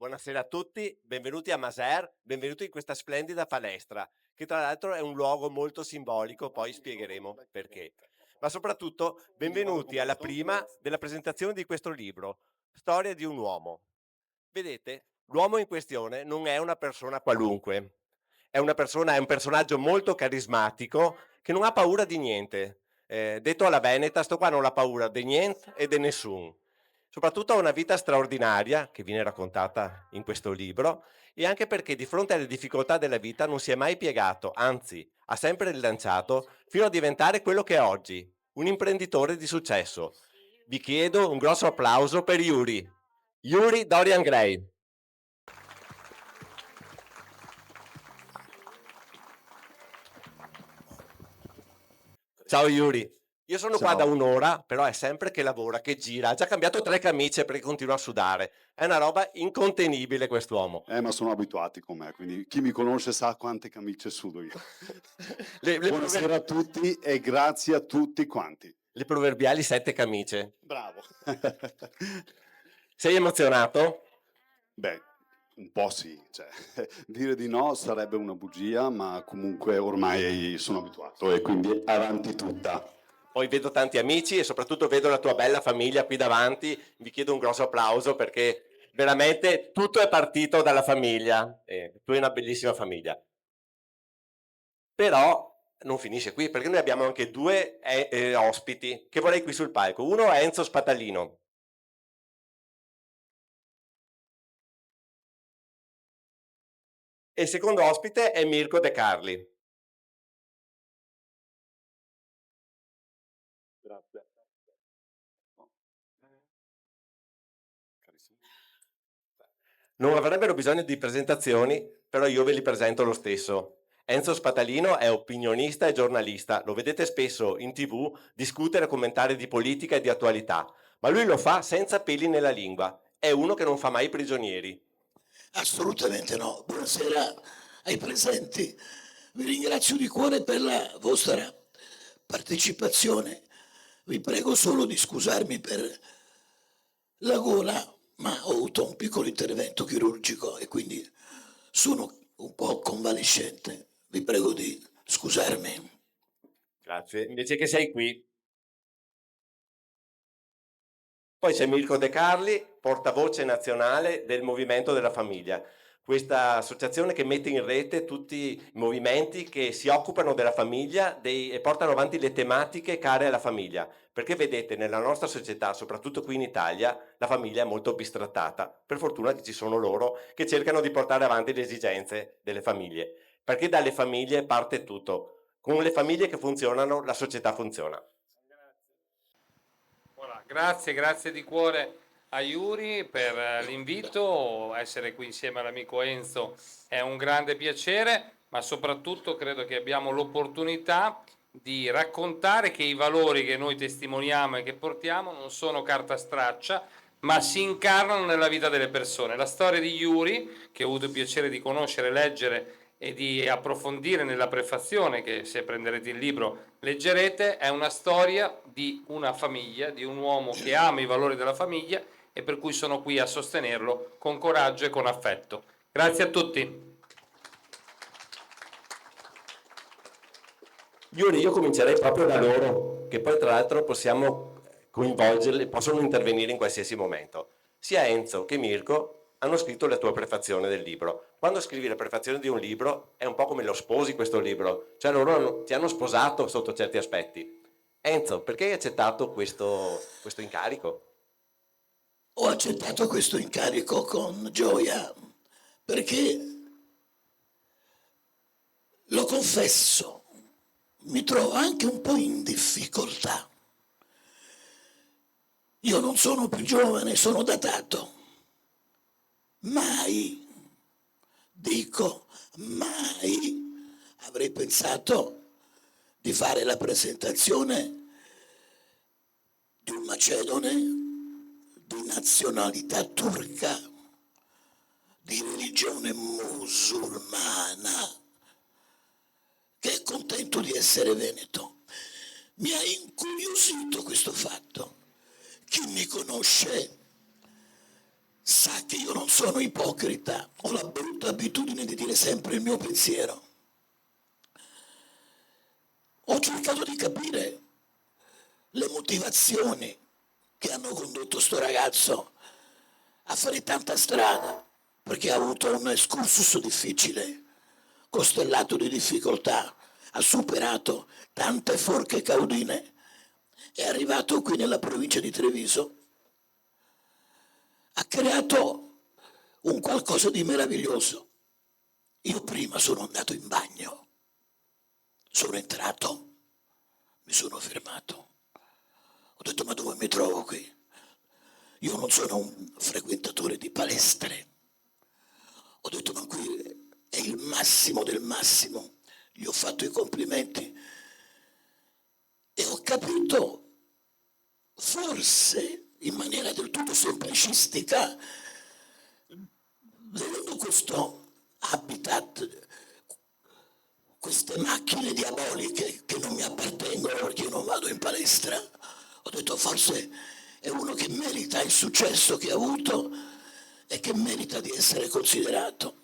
Buonasera a tutti, benvenuti a Maser, benvenuti in questa splendida palestra, che tra l'altro è un luogo molto simbolico, poi spiegheremo perché. Ma soprattutto benvenuti alla prima della presentazione di questo libro, Storia di un uomo. Vedete, l'uomo in questione non è una persona qualunque, è un personaggio molto carismatico che non ha paura di niente. Detto alla Veneta, sto qua non ha paura di niente e di nessuno. Soprattutto ha una vita straordinaria, che viene raccontata in questo libro, e anche perché di fronte alle difficoltà della vita non si è mai piegato, anzi, ha sempre rilanciato fino a diventare quello che è oggi, un imprenditore di successo. Vi chiedo un grosso applauso per Yuri. Yuri Dorian Gray. Ciao Yuri, io sono qua da Ciao. un'ora, però è sempre che lavora, che gira, ha già cambiato 3 camicie perché continua a sudare. È una roba incontenibile quest'uomo. Ma sono abituati con me, quindi chi mi conosce sa quante camicie sudo io. Buonasera a tutti e grazie a tutti quanti. Le proverbiali 7 camicie. Bravo. Sei emozionato? Beh, un po' sì, cioè, dire di no sarebbe una bugia, ma comunque ormai sono abituato e quindi avanti tutta. Poi vedo tanti amici e soprattutto vedo la tua bella famiglia qui davanti. Vi chiedo un grosso applauso perché veramente tutto è partito dalla famiglia. Tu hai una bellissima famiglia. Però non finisce qui perché noi abbiamo anche due ospiti che vorrei qui sul palco. Uno è Enzo Spatalino. E il secondo ospite è Mirko De Carli. Grazie. Non avrebbero bisogno di presentazioni, però io ve li presento lo stesso. Enzo Spatalino è opinionista e giornalista, lo vedete spesso in TV discutere e commentare di politica e di attualità, ma lui lo fa senza peli nella lingua, è uno che non fa mai prigionieri. Assolutamente no. Buonasera ai presenti. Vi ringrazio di cuore per la vostra partecipazione. Vi prego solo di scusarmi per la gola, ma ho avuto un piccolo intervento chirurgico e quindi sono un po' convalescente. Vi prego di scusarmi. Grazie, invece che sei qui. Poi c'è Mirko De Carli, portavoce nazionale del Movimento della Famiglia, questa associazione che mette in rete tutti i movimenti che si occupano della famiglia e portano avanti le tematiche care alla famiglia. Perché vedete, nella nostra società, soprattutto qui in Italia, la famiglia è molto bistrattata. Per fortuna che ci sono loro che cercano di portare avanti le esigenze delle famiglie. Perché dalle famiglie parte tutto. Con le famiglie che funzionano, la società funziona. Grazie di cuore a Yuri per l'invito, essere qui insieme all'amico Enzo è un grande piacere, ma soprattutto credo che abbiamo l'opportunità di raccontare che i valori che noi testimoniamo e che portiamo non sono carta straccia, ma si incarnano nella vita delle persone. La storia di Yuri, che ho avuto il piacere di conoscere, leggere e di approfondire nella prefazione, che se prenderete il libro leggerete, è una storia di una famiglia, di un uomo che ama i valori della famiglia e per cui sono qui a sostenerlo con coraggio e con affetto. Grazie a tutti. Yuri, io comincerei proprio da loro, che poi tra l'altro possiamo coinvolgerli, possono intervenire in qualsiasi momento. Sia Enzo che Mirko hanno scritto la tua prefazione del libro. Quando scrivi la prefazione di un libro è un po' come lo sposi questo libro, cioè loro ti hanno sposato sotto certi aspetti. Enzo, perché hai accettato questo incarico? Ho accettato questo incarico con gioia perché, lo confesso, mi trovo anche un po' in difficoltà. Io non sono più giovane, sono datato. Mai, dico mai, avrei pensato di fare la presentazione di un macedone di nazionalità turca, di religione musulmana, che è contento di essere veneto. Mi ha incuriosito questo fatto. Chi mi conosce sa che io non sono ipocrita, ho la brutta abitudine di dire sempre il mio pensiero. Ho cercato di capire le motivazioni che hanno condotto sto ragazzo a fare tanta strada, perché ha avuto un excursus difficile, costellato di difficoltà, ha superato tante forche caudine, è arrivato qui nella provincia di Treviso, ha creato un qualcosa di meraviglioso. Io prima sono andato in bagno, sono entrato, mi sono fermato, ho detto ma dove mi trovo qui? Io non sono un frequentatore di palestre, ho detto ma qui è il massimo del massimo, gli ho fatto i complimenti e ho capito, forse in maniera del tutto semplicistica, vedendo questo habitat, queste macchine diaboliche che non mi appartengono perché io non vado in palestra, ho detto forse è uno che merita il successo che ha avuto e che merita di essere considerato.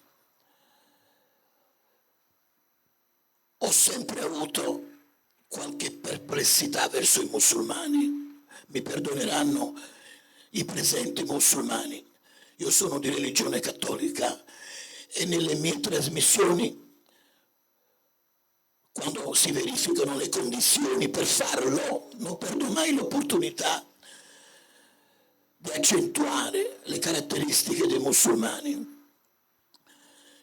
Ho sempre avuto qualche perplessità verso i musulmani, mi perdoneranno i presenti musulmani, io sono di religione cattolica e nelle mie trasmissioni, quando si verificano le condizioni per farlo, non perdo mai l'opportunità di accentuare le caratteristiche dei musulmani.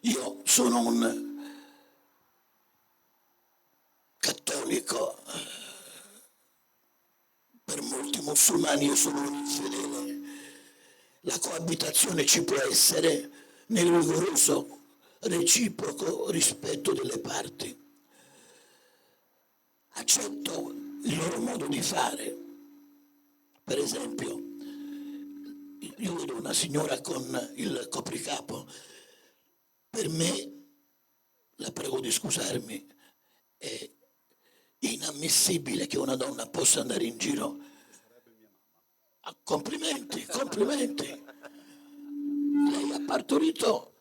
Io sono un cattolico, per molti musulmani io sono un infedele. La coabitazione ci può essere nel rigoroso reciproco rispetto delle parti. Accetto il loro modo di fare. Per esempio, io vedo una signora con il copricapo, per me, la prego di scusarmi, è inammissibile che una donna possa andare in giro. Complimenti, complimenti. Lei ha partorito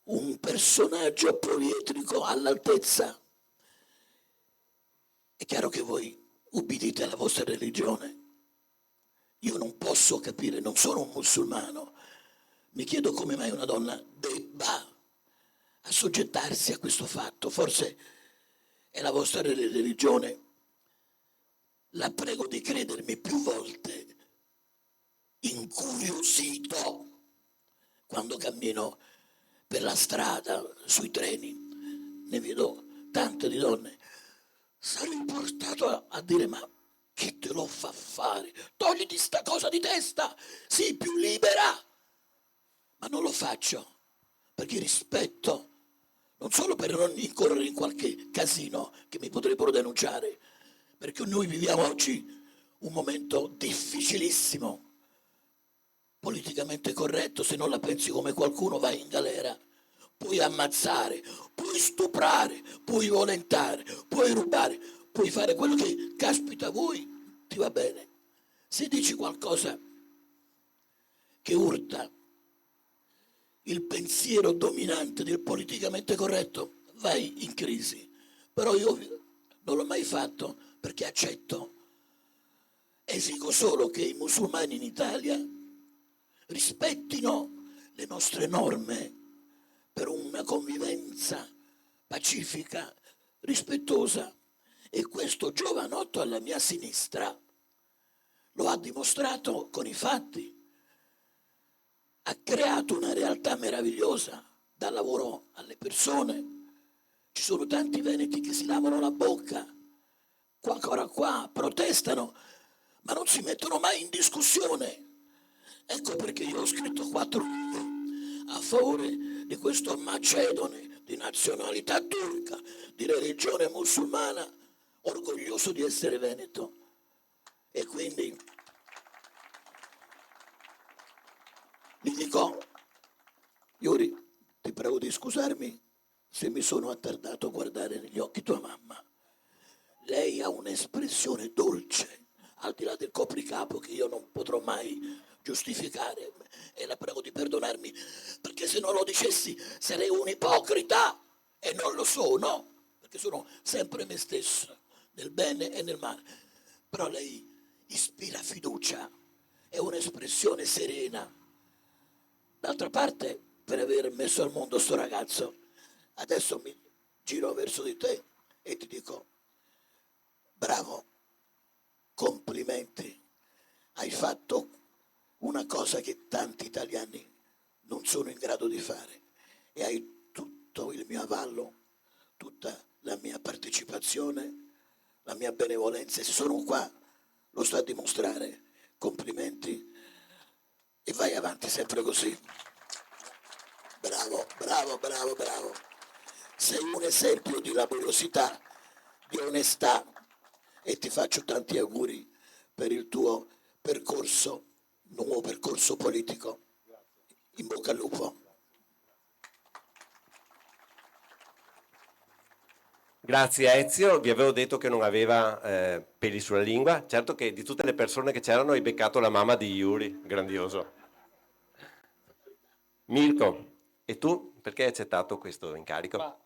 un personaggio proietrico all'altezza. È chiaro che voi ubbidite alla vostra religione. Io non posso capire, non sono un musulmano. Mi chiedo come mai una donna debba assoggettarsi a questo fatto. Forse è la vostra religione. La prego di credermi più volte, incuriosito, quando cammino per la strada, sui treni, ne vedo tante di donne. Sarei portato a dire ma chi te lo fa fare? Togliti sta cosa di testa, sii più libera. Ma non lo faccio perché rispetto, non solo per non incorrere in qualche casino che mi potrebbero denunciare, perché noi viviamo oggi un momento difficilissimo, politicamente corretto, se non la pensi come qualcuno vai in galera, puoi ammazzare, puoi stuprare, puoi violentare, puoi rubare, puoi fare quello che caspita a voi ti va bene. Se dici qualcosa che urta il pensiero dominante del politicamente corretto, vai in crisi. Però io non l'ho mai fatto perché accetto, esigo solo che i musulmani in Italia rispettino le nostre norme per una convivenza pacifica, rispettosa. E questo giovanotto alla mia sinistra lo ha dimostrato con i fatti. Ha creato una realtà meravigliosa, dà lavoro alle persone. Ci sono tanti veneti che si lavano la bocca, qua, ancora qua, protestano, ma non si mettono mai in discussione. Ecco perché io ho scritto 4 libri a favore di questo macedone di nazionalità turca, di religione musulmana, orgoglioso di essere veneto. E quindi gli dico, Iuri, ti prego di scusarmi se mi sono attardato a guardare negli occhi tua mamma. Lei ha un'espressione dolce, al di là del copricapo che io non potrò mai giustificare e la prego di perdonarmi, perché se non lo dicessi sarei un ipocrita e non lo sono, perché sono sempre me stesso, nel bene e nel male. Però lei ispira fiducia, è un'espressione serena. D'altra parte, per aver messo al mondo sto ragazzo, adesso mi giro verso di te e ti dico: bravo, complimenti, hai fatto una cosa che tanti italiani non sono in grado di fare e hai tutto il mio avallo, tutta la mia partecipazione, la mia benevolenza. E se sono qua, lo sto a dimostrare. Complimenti e vai avanti sempre così. Bravo, bravo, bravo, bravo. Sei un esempio di laboriosità, di onestà e ti faccio tanti auguri per il tuo percorso, nuovo percorso politico. In bocca al lupo. Grazie Ezio, vi avevo detto che non aveva peli sulla lingua. Certo che di tutte le persone che c'erano hai beccato la mamma di Yuri, grandioso. Mirko, e tu perché hai accettato questo incarico?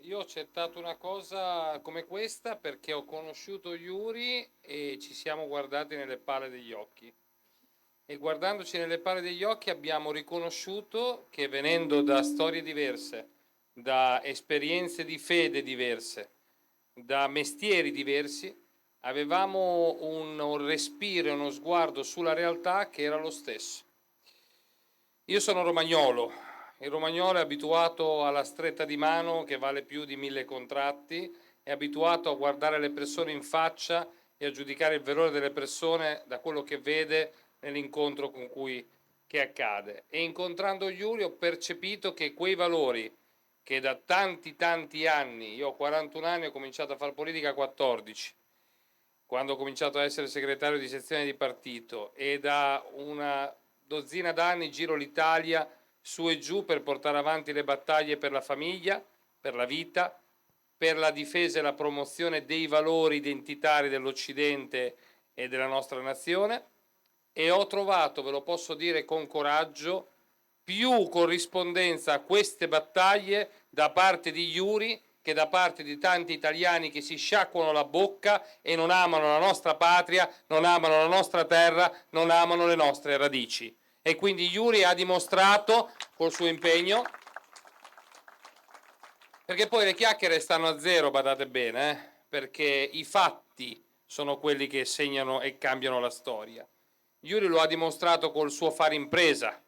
Io ho accettato una cosa come questa perché ho conosciuto Yuri e ci siamo guardati nelle palle degli occhi. E guardandoci nelle palle degli occhi abbiamo riconosciuto che venendo da storie diverse, da esperienze di fede diverse, da mestieri diversi, avevamo un respiro e uno sguardo sulla realtà che era lo stesso. Io sono romagnolo, il romagnolo è abituato alla stretta di mano che vale più di 1000 contratti, è abituato a guardare le persone in faccia e a giudicare il valore delle persone da quello che vede nell'incontro che accade. E incontrando Giulio ho percepito che quei valori che da tanti anni, io ho 41 anni, ho cominciato a fare politica a 14, quando ho cominciato a essere segretario di sezione di partito, e da una dozzina d'anni giro l'Italia su e giù per portare avanti le battaglie per la famiglia, per la vita, per la difesa e la promozione dei valori identitari dell'Occidente e della nostra nazione, e ho trovato, ve lo posso dire con coraggio, più corrispondenza a queste battaglie da parte di Yuri che da parte di tanti italiani che si sciacquano la bocca e non amano la nostra patria, non amano la nostra terra, non amano le nostre radici. E quindi Yuri ha dimostrato col suo impegno, perché poi le chiacchiere stanno a zero, badate bene, perché i fatti sono quelli che segnano e cambiano la storia. Yuri lo ha dimostrato col suo fare impresa,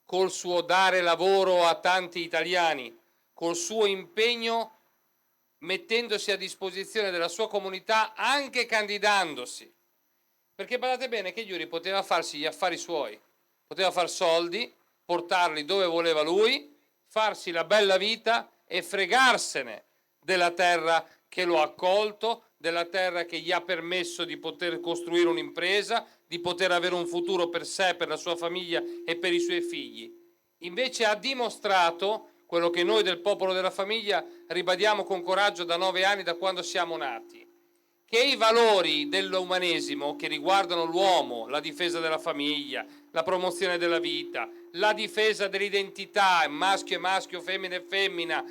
col suo dare lavoro a tanti italiani, col suo impegno mettendosi a disposizione della sua comunità anche candidandosi. Perché badate bene che Yuri poteva farsi gli affari suoi, poteva far soldi, portarli dove voleva lui, farsi la bella vita e fregarsene della terra che lo ha accolto, della terra che gli ha permesso di poter costruire un'impresa, di poter avere un futuro per sé, per la sua famiglia e per i suoi figli. Invece ha dimostrato quello che noi del Popolo della Famiglia ribadiamo con coraggio da 9 anni, da quando siamo nati, che i valori dell'umanesimo che riguardano l'uomo, la difesa della famiglia, la promozione della vita, la difesa dell'identità, maschio e maschio, femmina e femmina,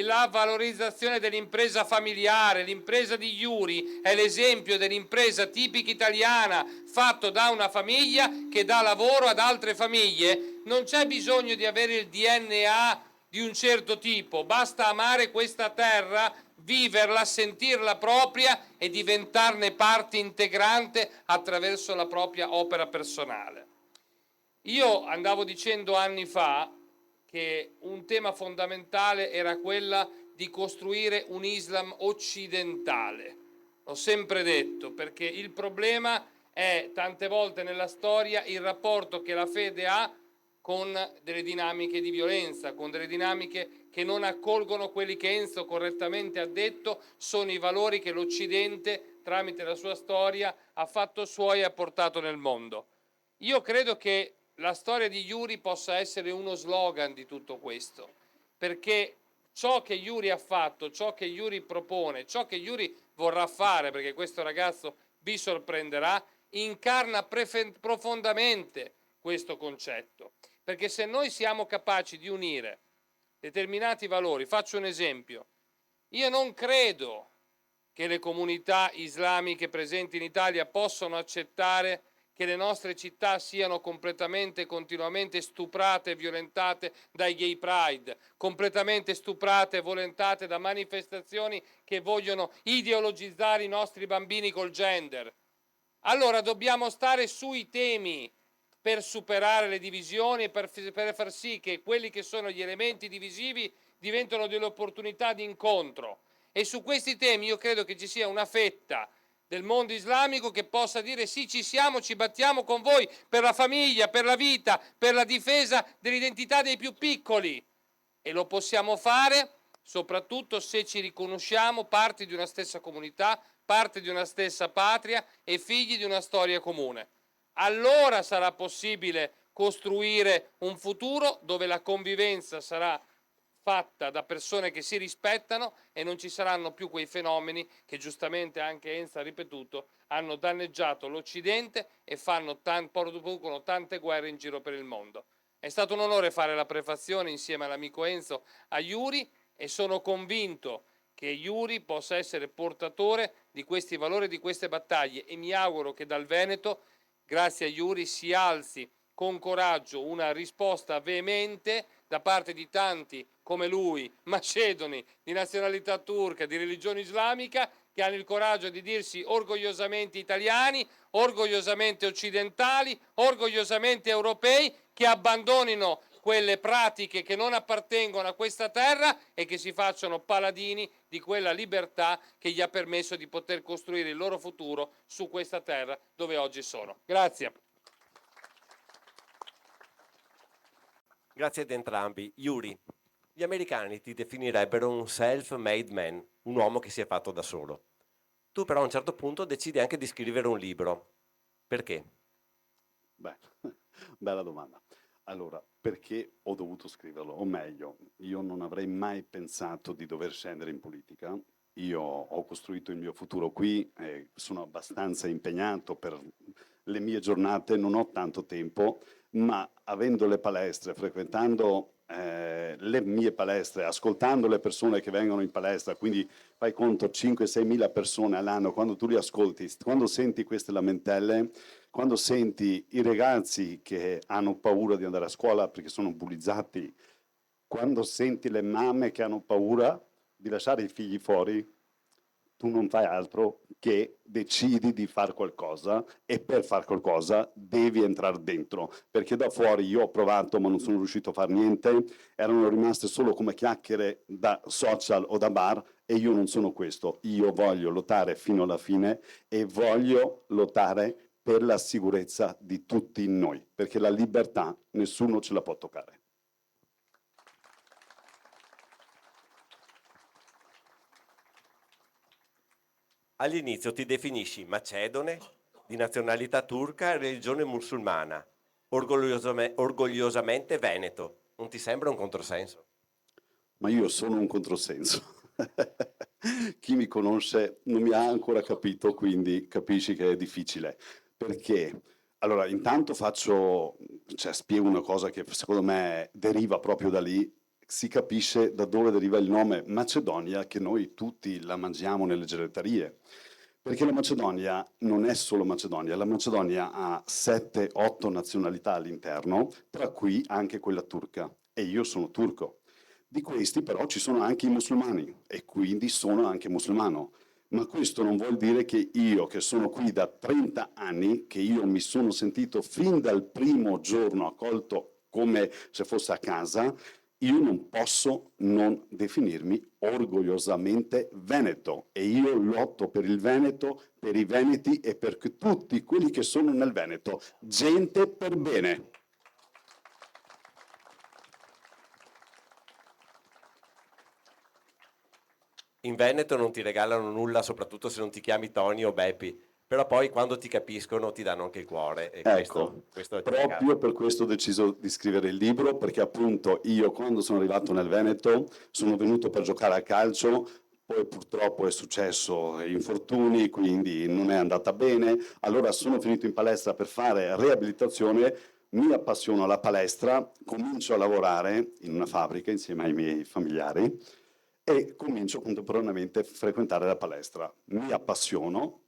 la valorizzazione dell'impresa familiare, l'impresa di Yuri è l'esempio dell'impresa tipica italiana fatto da una famiglia che dà lavoro ad altre famiglie. Non c'è bisogno di avere il DNA di un certo tipo, basta amare questa terra, viverla, sentirla propria e diventarne parte integrante attraverso la propria opera personale. Io andavo dicendo anni fa che un tema fondamentale era quella di costruire un Islam occidentale. L'ho sempre detto, perché il problema è tante volte nella storia il rapporto che la fede ha con delle dinamiche di violenza, con delle dinamiche che non accolgono quelli che Enzo correttamente ha detto sono i valori che l'Occidente, tramite la sua storia, ha fatto suoi e ha portato nel mondo. Io credo che la storia di Yuri possa essere uno slogan di tutto questo, perché ciò che Yuri ha fatto, ciò che Yuri propone, ciò che Yuri vorrà fare, perché questo ragazzo vi sorprenderà, incarna profondamente questo concetto, perché se noi siamo capaci di unire determinati valori, faccio un esempio, io non credo che le comunità islamiche presenti in Italia possano accettare che le nostre città siano completamente, continuamente stuprate e violentate dai gay pride, completamente stuprate e violentate da manifestazioni che vogliono ideologizzare i nostri bambini col gender. Allora dobbiamo stare sui temi per superare le divisioni e per far sì che quelli che sono gli elementi divisivi diventano delle opportunità di incontro. E su questi temi io credo che ci sia una fetta del mondo islamico che possa dire sì, ci siamo, ci battiamo con voi per la famiglia, per la vita, per la difesa dell'identità dei più piccoli. E lo possiamo fare soprattutto se ci riconosciamo parte di una stessa comunità, parte di una stessa patria e figli di una storia comune. Allora sarà possibile costruire un futuro dove la convivenza sarà fatta da persone che si rispettano e non ci saranno più quei fenomeni che giustamente anche Enza ha ripetuto hanno danneggiato l'Occidente e producono tante guerre in giro per il mondo. È stato un onore fare la prefazione insieme all'amico Enzo a Iuri e sono convinto che Iuri possa essere portatore di questi valori, di queste battaglie e mi auguro che dal Veneto, grazie a Iuri, si alzi con coraggio una risposta veemente da parte di tanti come lui, macedoni, di nazionalità turca, di religione islamica, che hanno il coraggio di dirsi orgogliosamente italiani, orgogliosamente occidentali, orgogliosamente europei, che abbandonino quelle pratiche che non appartengono a questa terra e che si facciano paladini di quella libertà che gli ha permesso di poter costruire il loro futuro su questa terra dove oggi sono. Grazie. Grazie ad entrambi. Yuri, gli americani ti definirebbero un self-made man, un uomo che si è fatto da solo. Tu però a un certo punto decidi anche di scrivere un libro. Perché? Beh, bella domanda. Allora, perché ho dovuto scriverlo? O meglio, io non avrei mai pensato di dover scendere in politica. Io ho costruito il mio futuro qui, sono abbastanza impegnato per le mie giornate, non ho tanto tempo, ma avendo le palestre, frequentando le mie palestre, ascoltando le persone che vengono in palestra, quindi fai conto 5-6 mila persone all'anno, quando tu li ascolti, quando senti queste lamentele, quando senti i ragazzi che hanno paura di andare a scuola perché sono bullizzati, quando senti le mamme che hanno paura di lasciare i figli fuori, tu non fai altro che decidi di fare qualcosa e per fare qualcosa devi entrare dentro, perché da fuori io ho provato ma non sono riuscito a fare niente, erano rimaste solo come chiacchiere da social o da bar e io non sono questo, io voglio lottare fino alla fine e voglio lottare per la sicurezza di tutti noi, perché la libertà nessuno ce la può toccare. All'inizio ti definisci macedone, di nazionalità turca e religione musulmana, orgogliosamente veneto. Non ti sembra un controsenso? Ma io sono un controsenso. Chi mi conosce non mi ha ancora capito, quindi capisci che è difficile. Perché? Allora, intanto spiego una cosa che secondo me deriva proprio da lì, si capisce da dove deriva il nome Macedonia, che noi tutti la mangiamo nelle gelaterie. Perché la Macedonia non è solo Macedonia, la Macedonia ha 7-8 nazionalità all'interno, tra cui anche quella turca, e io sono turco. Di questi però ci sono anche i musulmani e quindi sono anche musulmano. Ma questo non vuol dire che io, che sono qui da 30 anni, che io mi sono sentito fin dal primo giorno accolto come se fosse a casa, io non posso non definirmi orgogliosamente veneto e io lotto per il Veneto, per i veneti e per tutti quelli che sono nel Veneto. Gente per bene. In Veneto non ti regalano nulla, soprattutto se non ti chiami Tony o Beppi, però poi quando ti capiscono ti danno anche il cuore. E Ecco, questo è proprio per questo ho deciso di scrivere il libro, perché appunto io quando sono arrivato nel Veneto sono venuto per giocare a calcio, poi purtroppo è successo infortuni, quindi non è andata bene, allora sono finito in palestra per fare riabilitazione, mi appassiono alla palestra, comincio a lavorare in una fabbrica insieme ai miei familiari e comincio contemporaneamente a frequentare la palestra. Mi appassiono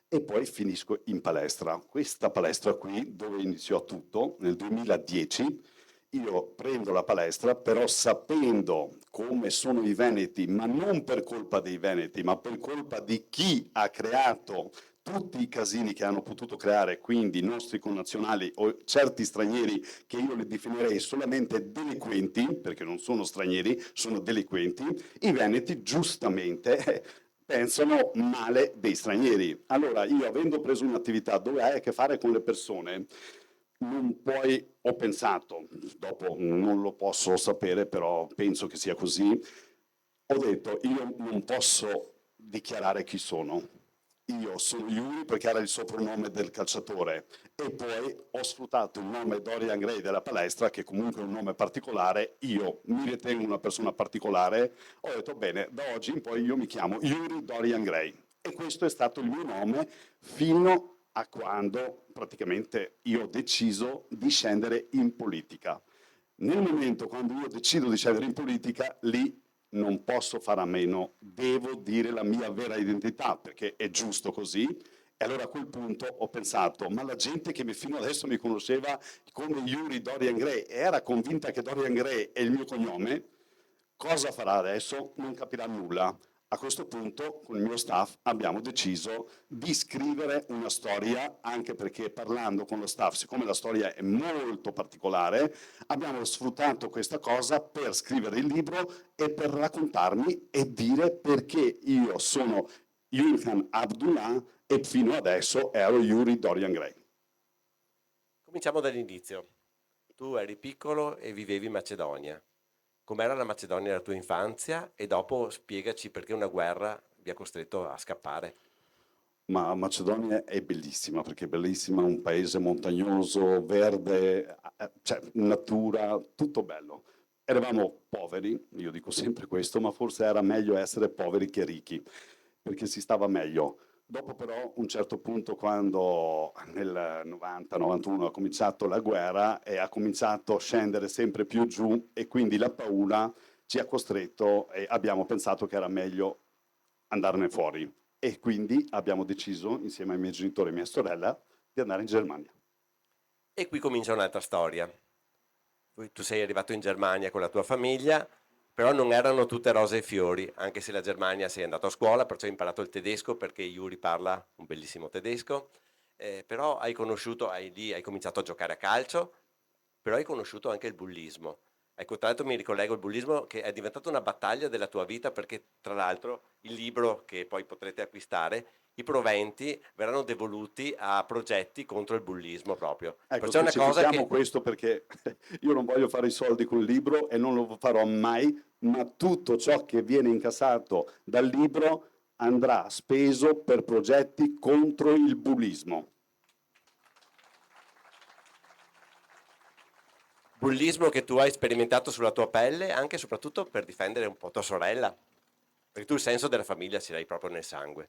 e poi finisco in palestra. Questa palestra qui, dove iniziò tutto, nel 2010, io prendo la palestra, però sapendo come sono i Veneti, ma non per colpa dei Veneti, ma per colpa di chi ha creato tutti i casini che hanno potuto creare, quindi i nostri connazionali o certi stranieri che io li definirei solamente delinquenti, perché non sono stranieri, sono delinquenti, i Veneti giustamente pensano male dei stranieri. Allora io, avendo preso un'attività dove hai a che fare con le persone, non puoi, ho pensato, dopo non lo posso sapere, però penso che sia così, ho detto io non posso dichiarare chi sono. Io sono Yuri perché era il soprannome del calciatore e poi ho sfruttato il nome Dorian Gray della palestra, che comunque è un nome particolare, io mi ritengo una persona particolare, ho detto bene, da oggi in poi io mi chiamo Yuri Dorian Gray e questo è stato il mio nome fino a quando praticamente io ho deciso di scendere in politica. Nel momento quando io decido di scendere in politica, lì non posso fare a meno, devo dire la mia vera identità, perché è giusto così. E allora a quel punto ho pensato, ma la gente che fino adesso mi conosceva come Yuri Dorian Gray e era convinta che Dorian Gray è il mio cognome, cosa farà adesso? Non capirà nulla. A questo punto, con il mio staff, abbiamo deciso di scrivere una storia, anche perché parlando con lo staff, siccome la storia è molto particolare, abbiamo sfruttato questa cosa per scrivere il libro e per raccontarmi e dire perché io sono Yulkan Abdullah e fino adesso ero Yuri Dorian Gray. Cominciamo dall'inizio. Tu eri piccolo e vivevi in Macedonia. Com'era la Macedonia nella tua infanzia? E dopo spiegaci perché una guerra vi ha costretto a scappare. Ma Macedonia è bellissima, perché è bellissima, un paese montagnoso, verde, cioè natura, tutto bello. Eravamo poveri, io dico sempre questo, ma forse era meglio essere poveri che ricchi, perché si stava meglio. Dopo però, un certo punto, quando nel 90-91 ha cominciato la guerra e ha cominciato a scendere sempre più giù e quindi la paura ci ha costretto e abbiamo pensato che era meglio andarne fuori e quindi abbiamo deciso, insieme ai miei genitori e mia sorella, di andare in Germania. E qui comincia un'altra storia. Tu sei arrivato in Germania con la tua famiglia, però non erano tutte rose e fiori, anche se la Germania sei andato a scuola, perciò hai imparato il tedesco perché Yuri parla un bellissimo tedesco, però hai cominciato a giocare a calcio, però hai conosciuto anche il bullismo. Ecco, tra l'altro mi ricollego al bullismo che è diventata una battaglia della tua vita perché tra l'altro il libro che poi potrete acquistare, i proventi verranno devoluti a progetti contro il bullismo proprio. Ecco, Perciò è una cosa specifichiamo che questo perché io non voglio fare i soldi con il libro e non lo farò mai, ma tutto ciò che viene incassato dal libro andrà speso per progetti contro il bullismo. bullismo che tu hai sperimentato sulla tua pelle, anche e soprattutto per difendere un po' tua sorella, perché tu il senso della famiglia ce l'hai proprio nel sangue.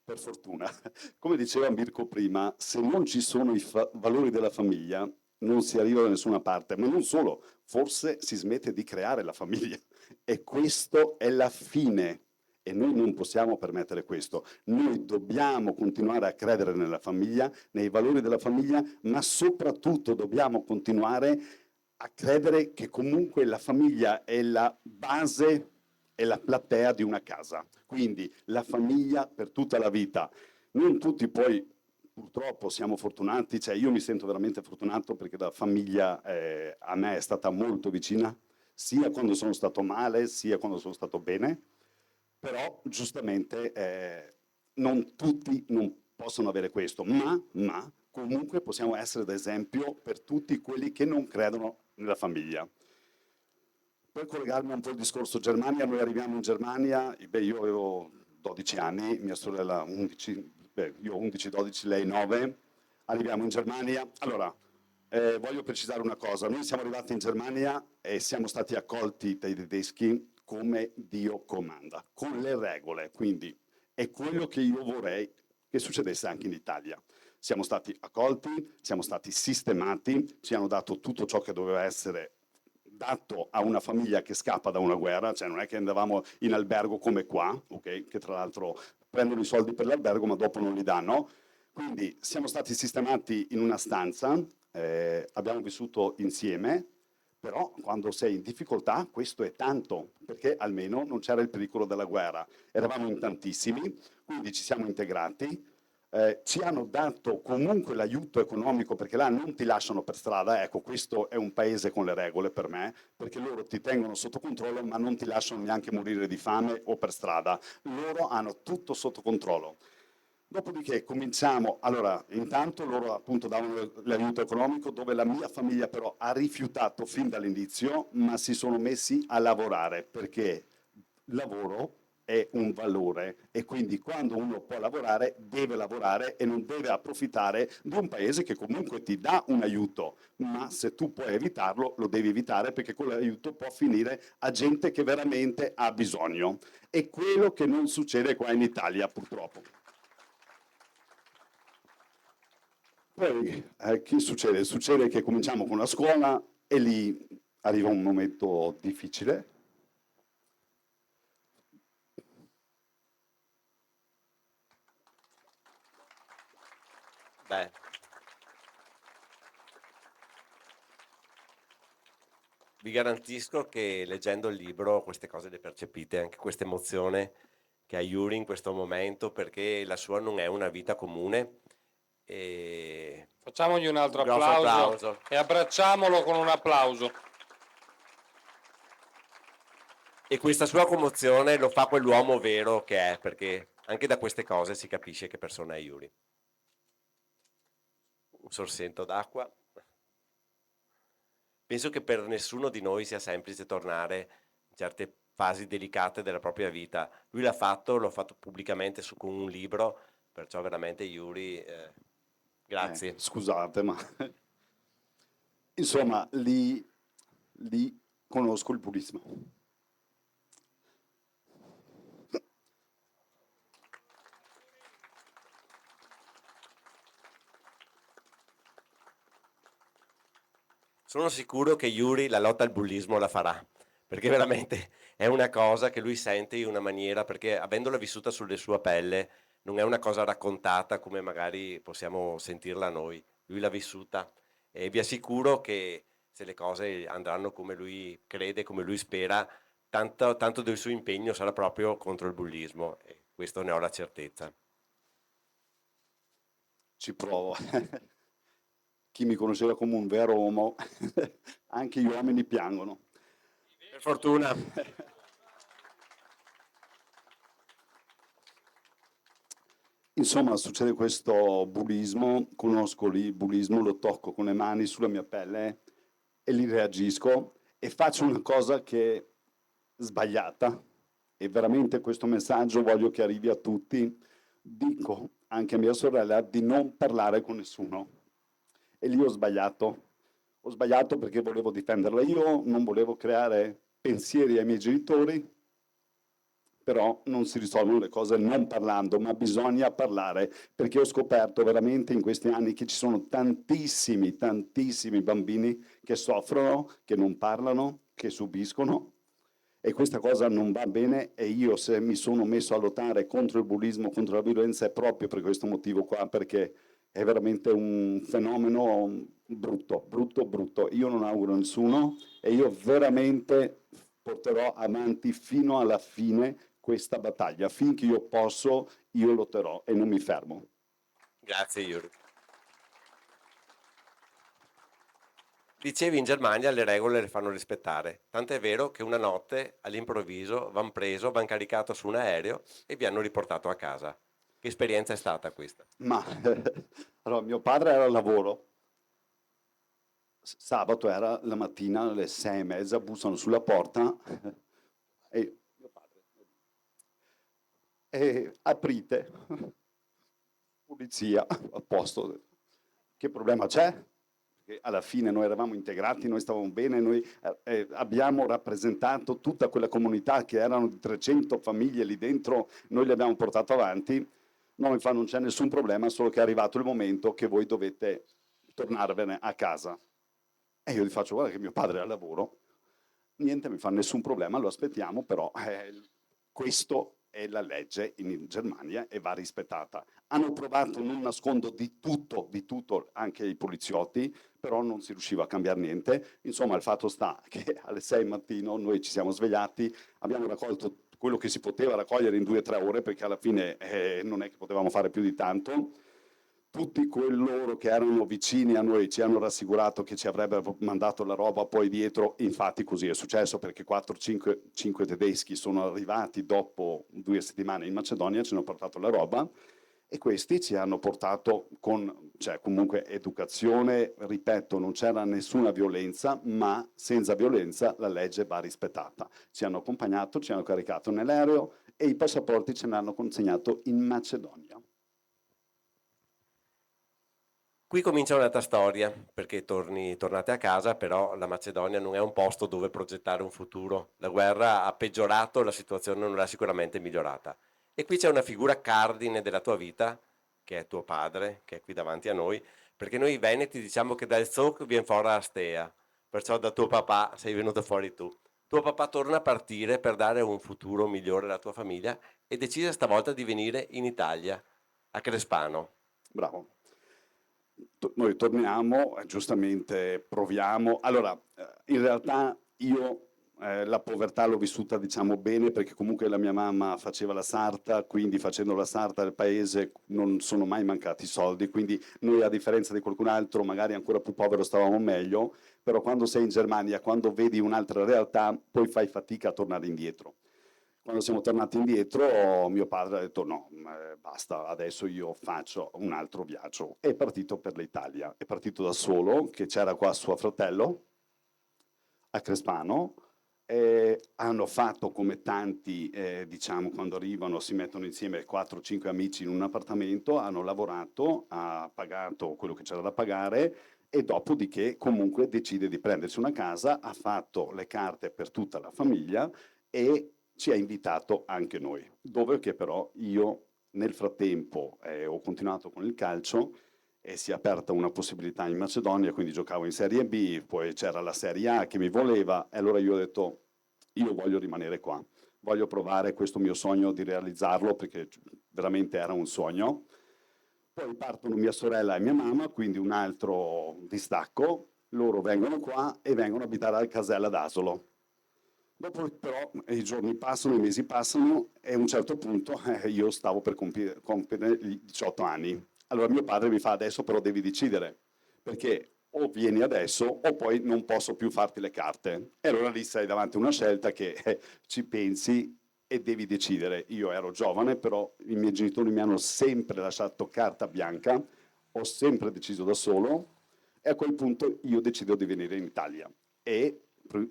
Per fortuna. Come diceva Mirko prima, se non ci sono i valori della famiglia, non si arriva da nessuna parte, ma non solo, forse si smette di creare la famiglia. E questo è la fine. E noi non possiamo permettere questo. Noi dobbiamo continuare a credere nella famiglia, nei valori della famiglia, ma soprattutto dobbiamo continuare a credere che comunque la famiglia è la base e la platea di una casa. Quindi la famiglia per tutta la vita. Non tutti poi purtroppo siamo fortunati, cioè io mi sento veramente fortunato perché la famiglia a me è stata molto vicina, sia quando sono stato male, sia quando sono stato bene, però giustamente non tutti non possono avere questo, ma comunque possiamo essere d'esempio per tutti quelli che non credono nella famiglia. Per collegarmi un po' al discorso Germania, noi arriviamo in Germania, beh, io avevo 12 anni, mia sorella 11, beh, io 11-12, lei 9, arriviamo in Germania. Allora, voglio precisare una cosa, noi siamo arrivati in Germania e siamo stati accolti dai tedeschi come Dio comanda, con le regole, quindi è quello che io vorrei che succedesse anche in Italia. siamo stati accolti, siamo stati sistemati, ci hanno dato tutto ciò che doveva essere dato a una famiglia che scappa da una guerra, cioè non è che andavamo in albergo come qua, ok? Che tra l'altro prendono i soldi per l'albergo ma dopo non li danno. Quindi siamo stati sistemati in una stanza, abbiamo vissuto insieme, però quando sei in difficoltà questo è tanto, perché almeno non c'era il pericolo della guerra. Eravamo in tantissimi, quindi ci siamo integrati, ci hanno dato comunque l'aiuto economico perché là non ti lasciano per strada, ecco questo è un paese con le regole per me, perché loro ti tengono sotto controllo ma non ti lasciano neanche morire di fame o per strada, loro hanno tutto sotto controllo. Dopodiché cominciamo, allora intanto loro appunto davano l'aiuto economico dove la mia famiglia però ha rifiutato fin dall'inizio, ma si sono messi a lavorare perché lavoro è un valore e quindi quando uno può lavorare deve lavorare e non deve approfittare di un paese che comunque ti dà un aiuto, ma se tu puoi evitarlo lo devi evitare perché quell'aiuto può finire a gente che veramente ha bisogno. È quello che non succede qua in Italia purtroppo. Poi che succede? Succede che cominciamo con la scuola e lì arriva un momento difficile. Beh, vi garantisco che leggendo il libro queste cose le percepite, anche questa emozione che ha Yuri in questo momento, perché la sua non è una vita comune. E Facciamogli un altro un grosso applauso e abbracciamolo con un applauso. E questa sua commozione lo fa quell'uomo vero che è, perché anche da queste cose si capisce che persona è Yuri. Un sorsento d'acqua. Penso che per nessuno di noi sia semplice tornare in certe fasi delicate della propria vita. Lui l'ha fatto pubblicamente con un libro, perciò veramente Yuri, grazie. Scusate, ma insomma lì conosco il buddismo. Sono sicuro che Yuri la lotta al bullismo la farà, perché veramente è una cosa che lui sente in una maniera, perché avendola vissuta sulle sue pelle, non è una cosa raccontata come magari possiamo sentirla noi. Lui l'ha vissuta e vi assicuro che se le cose andranno come lui crede, come lui spera, tanto del suo impegno sarà proprio contro il bullismo e questo ne ho la certezza. Ci provo. Chi mi conosceva come un vero uomo, anche gli uomini piangono. Per fortuna. Insomma, succede questo bullismo, conosco il bullismo, lo tocco con le mani sulla mia pelle e lì reagisco e faccio una cosa che è sbagliata e veramente questo messaggio voglio che arrivi a tutti. Dico anche a mia sorella di non parlare con nessuno. E lì ho sbagliato. Ho sbagliato perché volevo difenderla io, non volevo creare pensieri ai miei genitori, però non si risolvono le cose non parlando, ma bisogna parlare, perché ho scoperto veramente in questi anni che ci sono tantissimi, tantissimi bambini che soffrono, che non parlano, che subiscono e questa cosa non va bene e io se mi sono messo a lottare contro il bullismo, contro la violenza è proprio per questo motivo qua, perché è veramente un fenomeno brutto, brutto, brutto. Io non auguro a nessuno e io veramente porterò avanti fino alla fine questa battaglia. Finché io posso, io lotterò e non mi fermo. Grazie Yuri. Dicevi in Germania le regole le fanno rispettare, tant'è vero che una notte all'improvviso van preso, van caricato su un aereo e vi hanno riportato a casa. Che esperienza è stata questa? Ma allora, mio padre era al lavoro, sabato era la mattina alle 6:30, bussano sulla porta e mio padre aprite, pulizia, a posto. Che problema c'è? Perché alla fine noi eravamo integrati, noi stavamo bene, noi abbiamo rappresentato tutta quella comunità che erano di 300 famiglie lì dentro, noi le abbiamo portato avanti. No, mi fa non c'è nessun problema, solo che è arrivato il momento che voi dovete tornarvene a casa. E io gli faccio, guarda che mio padre è al lavoro, niente, mi fa nessun problema, lo aspettiamo, però questo è la legge in Germania e va rispettata. Hanno provato, non nascondo di tutto, anche i poliziotti, però non si riusciva a cambiare niente. Insomma, il fatto sta che alle 6 mattino noi ci siamo svegliati, abbiamo raccolto quello che si poteva raccogliere in 2 o 3 ore, perché alla fine non è che potevamo fare più di tanto. Tutti coloro che erano vicini a noi ci hanno rassicurato che ci avrebbero mandato la roba poi dietro, infatti così è successo, perché 4-5 tedeschi sono arrivati dopo 2 settimane in Macedonia, ci hanno portato la roba e questi ci hanno portato con, cioè comunque educazione, ripeto, non c'era nessuna violenza, ma senza violenza la legge va rispettata. Ci hanno accompagnato, ci hanno caricato nell'aereo e i passaporti ce ne hanno consegnato in Macedonia. Qui comincia un'altra storia, perché tornate a casa, però la Macedonia non è un posto dove progettare un futuro. La guerra ha peggiorato, la situazione non l'ha sicuramente migliorata. E qui c'è una figura cardine della tua vita, che è tuo padre, che è qui davanti a noi, perché noi veneti diciamo che dal zoc viene fuori la stea, perciò da tuo papà sei venuto fuori tu. Tuo papà torna a partire per dare un futuro migliore alla tua famiglia e decide stavolta di venire in Italia, a Crespano. Bravo. Noi torniamo, giustamente proviamo. Allora, in realtà io la povertà l'ho vissuta, diciamo, bene, perché comunque la mia mamma faceva la sarta, quindi facendo la sarta del paese non sono mai mancati soldi, quindi noi a differenza di qualcun altro, magari ancora più povero, stavamo meglio, però quando sei in Germania, quando vedi un'altra realtà, poi fai fatica a tornare indietro. Quando siamo tornati indietro, mio padre ha detto no, basta, adesso io faccio un altro viaggio. È partito per l'Italia, è partito da solo, che c'era qua suo fratello, a Crespano, hanno fatto come tanti, diciamo, quando arrivano si mettono insieme 4-5 amici in un appartamento, hanno lavorato, ha pagato quello che c'era da pagare e dopodiché comunque decide di prendersi una casa, ha fatto le carte per tutta la famiglia e ci ha invitato anche noi, dove che però io nel frattempo ho continuato con il calcio e si è aperta una possibilità in Macedonia, quindi giocavo in Serie B, poi c'era la Serie A che mi voleva e allora io ho detto io voglio rimanere qua, voglio provare questo mio sogno di realizzarlo perché veramente era un sogno. Poi partono mia sorella e mia mamma, quindi un altro distacco, loro vengono qua e vengono a abitare al Casella d'Asolo. Dopo però i giorni passano, i mesi passano e a un certo punto io stavo per compiere i 18 anni. Allora mio padre mi fa adesso però devi decidere, perché o vieni adesso o poi non posso più farti le carte. E allora lì sei davanti a una scelta che ci pensi e devi decidere. Io ero giovane, però i miei genitori mi hanno sempre lasciato carta bianca, ho sempre deciso da solo e a quel punto io decido di venire in Italia. E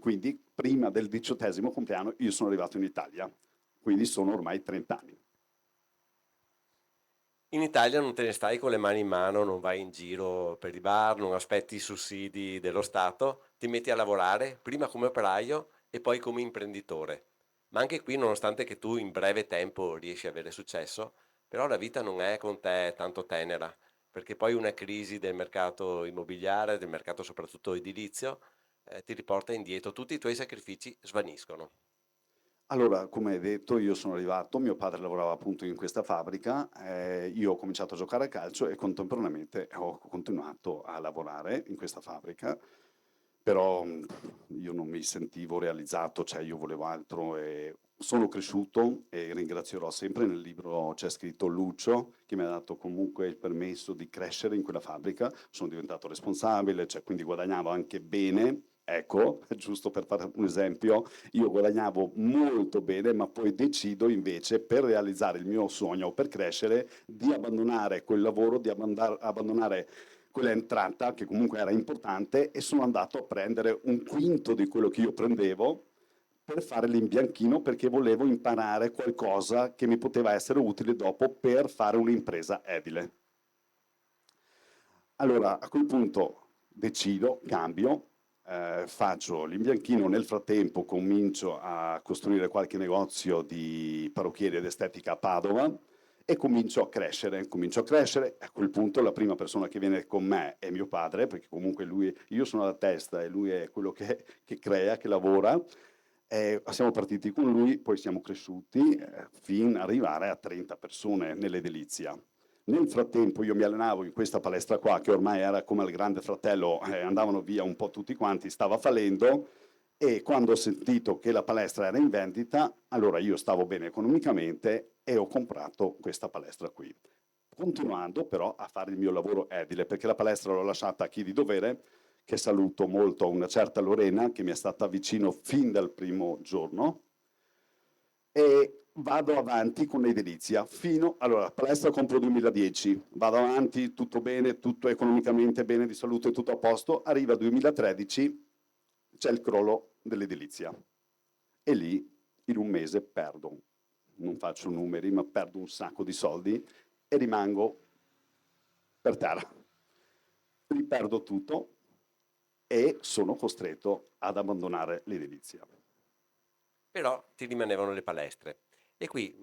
quindi prima del 18° compleanno io sono arrivato in Italia, quindi sono ormai 30 anni. In Italia non te ne stai con le mani in mano, non vai in giro per i bar, non aspetti i sussidi dello Stato, ti metti a lavorare, prima come operaio e poi come imprenditore. Ma anche qui, nonostante che tu in breve tempo riesci a avere successo, però la vita non è con te tanto tenera, perché poi una crisi del mercato immobiliare, del mercato soprattutto edilizio, ti riporta indietro, tutti i tuoi sacrifici svaniscono. Allora, come hai detto, io sono arrivato, mio padre lavorava appunto in questa fabbrica, io ho cominciato a giocare a calcio e contemporaneamente ho continuato a lavorare in questa fabbrica, però io non mi sentivo realizzato, cioè io volevo altro e sono cresciuto e ringrazierò sempre, nel libro c'è scritto Lucio, che mi ha dato comunque il permesso di crescere in quella fabbrica, sono diventato responsabile, cioè quindi guadagnavo anche bene. Ecco, giusto per fare un esempio, io guadagnavo molto bene, ma poi decido invece per realizzare il mio sogno, per crescere, di abbandonare quel lavoro, di abbandonare quella entrata che comunque era importante e sono andato a prendere un quinto di quello che io prendevo per fare l'imbianchino perché volevo imparare qualcosa che mi poteva essere utile dopo per fare un'impresa edile. Allora, a quel punto decido, cambio, faccio l'imbianchino, nel frattempo comincio a costruire qualche negozio di parrucchieri ed estetica a Padova e comincio a crescere. A quel punto la prima persona che viene con me è mio padre, perché comunque io sono la testa e lui è quello che crea, che lavora. Siamo partiti con lui, poi siamo cresciuti fino ad arrivare a 30 persone nell'edilizia. Nel frattempo io mi allenavo in questa palestra qua, che ormai era come il grande fratello, andavano via un po' tutti quanti, stava fallendo, e quando ho sentito che la palestra era in vendita, allora io stavo bene economicamente e ho comprato questa palestra qui. Continuando però a fare il mio lavoro edile, perché la palestra l'ho lasciata a chi di dovere, che saluto molto, una certa Lorena, che mi è stata vicino fin dal primo giorno, e vado avanti con l'edilizia allora, la palestra compro 2010, vado avanti, tutto bene, tutto economicamente bene, di salute, tutto a posto, arriva 2013, c'è il crollo dell'edilizia e lì in un mese perdo, non faccio numeri, ma perdo un sacco di soldi e rimango per terra. Riperdo tutto e sono costretto ad abbandonare l'edilizia. Però ti rimanevano le palestre. E qui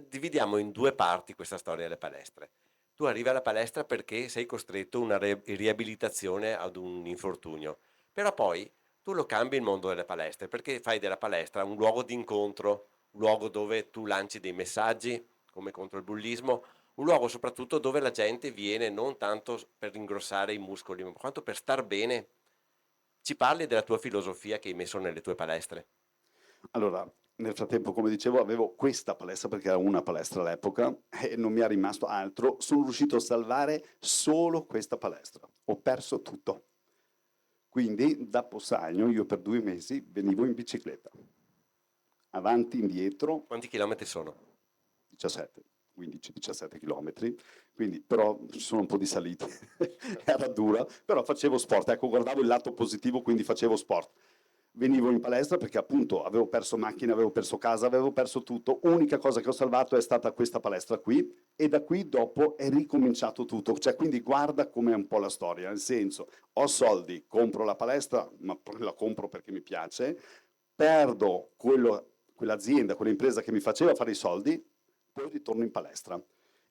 dividiamo in due parti questa storia delle palestre. Tu arrivi alla palestra perché sei costretto a una riabilitazione ad un infortunio, però poi tu lo cambi il mondo delle palestre perché fai della palestra un luogo di incontro, un luogo dove tu lanci dei messaggi come contro il bullismo, un luogo soprattutto dove la gente viene non tanto per ingrossare i muscoli, ma quanto per star bene. Ci parli della tua filosofia che hai messo nelle tue palestre? Allora, nel frattempo, come dicevo, avevo questa palestra perché era una palestra all'epoca e non mi è rimasto altro. Sono riuscito a salvare solo questa palestra. Ho perso tutto. Quindi da Possagno io per 2 mesi venivo in bicicletta. Avanti, indietro, Quanti chilometri sono? 17, 15-17 chilometri, quindi però ci sono un po' di salite, era dura, però facevo sport, ecco, guardavo il lato positivo, quindi facevo sport. Venivo in palestra perché appunto avevo perso macchina, avevo perso casa, avevo perso tutto. Unica cosa che ho salvato è stata questa palestra qui e da qui dopo è ricominciato tutto. Cioè, quindi guarda com'è un po' la storia, nel senso, ho soldi, compro la palestra, ma la compro perché mi piace, perdo quell'azienda, quell'impresa che mi faceva fare i soldi, poi ritorno in palestra.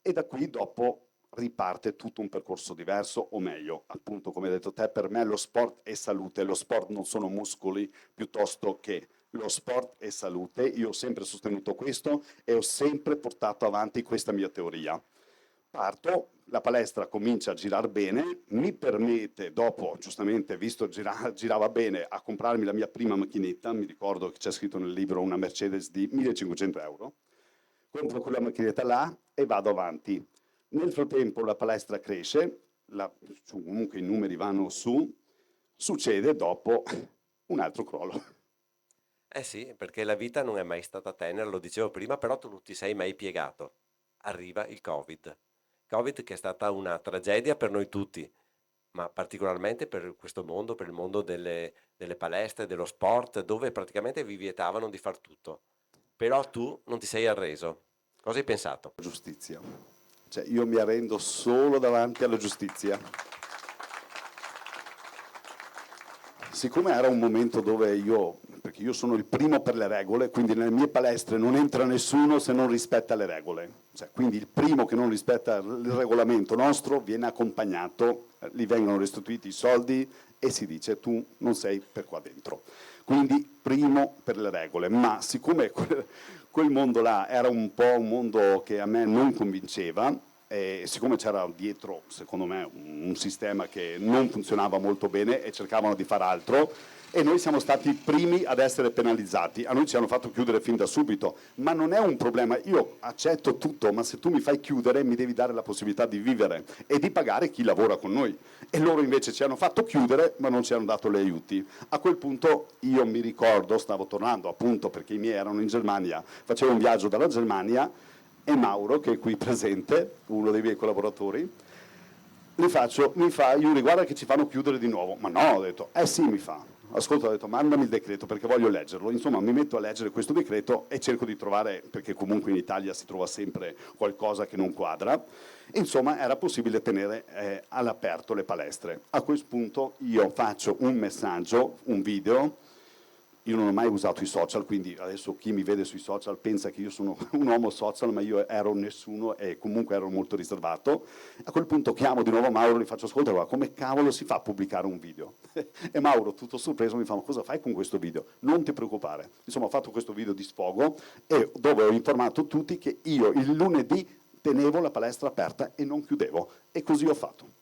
E da qui dopo riparte tutto un percorso diverso, o meglio, appunto come hai detto te, per me lo sport è salute, lo sport non sono muscoli, piuttosto che lo sport è salute. Io ho sempre sostenuto questo e ho sempre portato avanti questa mia teoria. Parto, la palestra comincia a girare bene, mi permette dopo, giustamente, visto girava bene, a comprarmi la mia prima macchinetta, mi ricordo che c'è scritto nel libro una Mercedes di 1500 euro, compro quella macchinetta là e vado avanti. Nel frattempo la palestra cresce, comunque i numeri vanno su, succede dopo un altro crollo. Eh sì, perché la vita non è mai stata tenera, lo dicevo prima, però tu non ti sei mai piegato. Arriva il Covid. Covid che è stata una tragedia per noi tutti, ma particolarmente per questo mondo, per il mondo delle palestre, dello sport, dove praticamente vi vietavano di far tutto. Però tu non ti sei arreso. Cosa hai pensato? Giustizia. Cioè io mi arrendo solo davanti alla giustizia. Siccome era un momento dove perché io sono il primo per le regole, quindi nelle mie palestre non entra nessuno se non rispetta le regole. Cioè, quindi il primo che non rispetta il regolamento nostro viene accompagnato, gli vengono restituiti i soldi e si dice tu non sei per qua dentro. Quindi primo per le regole, ma siccome quel mondo là era un po' un mondo che a me non convinceva, e siccome c'era dietro, secondo me, un sistema che non funzionava molto bene e cercavano di fare altro, e noi siamo stati i primi ad essere penalizzati. A noi ci hanno fatto chiudere fin da subito, ma non è un problema. Io accetto tutto, ma se tu mi fai chiudere mi devi dare la possibilità di vivere e di pagare chi lavora con noi. E loro invece ci hanno fatto chiudere, ma non ci hanno dato gli aiuti. A quel punto io mi ricordo, stavo tornando appunto perché i miei erano in Germania, facevo un viaggio dalla Germania, e Mauro, che è qui presente, uno dei miei collaboratori, mi fa, Yuri, guarda che ci fanno chiudere di nuovo. Ma no, ho detto, sì, mi fa. Ascolta, ho detto, mandami il decreto perché voglio leggerlo. Insomma, mi metto a leggere questo decreto e cerco di trovare, perché comunque in Italia si trova sempre qualcosa che non quadra. Insomma, era possibile tenere all'aperto le palestre. A questo punto io faccio un messaggio, un video, io non ho mai usato i social, quindi adesso chi mi vede sui social pensa che io sono un uomo social, ma io ero nessuno e comunque ero molto riservato. A quel punto chiamo di nuovo Mauro e gli faccio: ascolta, guarda, come cavolo si fa a pubblicare un video? E Mauro, tutto sorpreso, mi fa: ma cosa fai con questo video? Non ti preoccupare. Insomma, ho fatto questo video di sfogo e dove ho informato tutti che io il lunedì tenevo la palestra aperta e non chiudevo, e così ho fatto.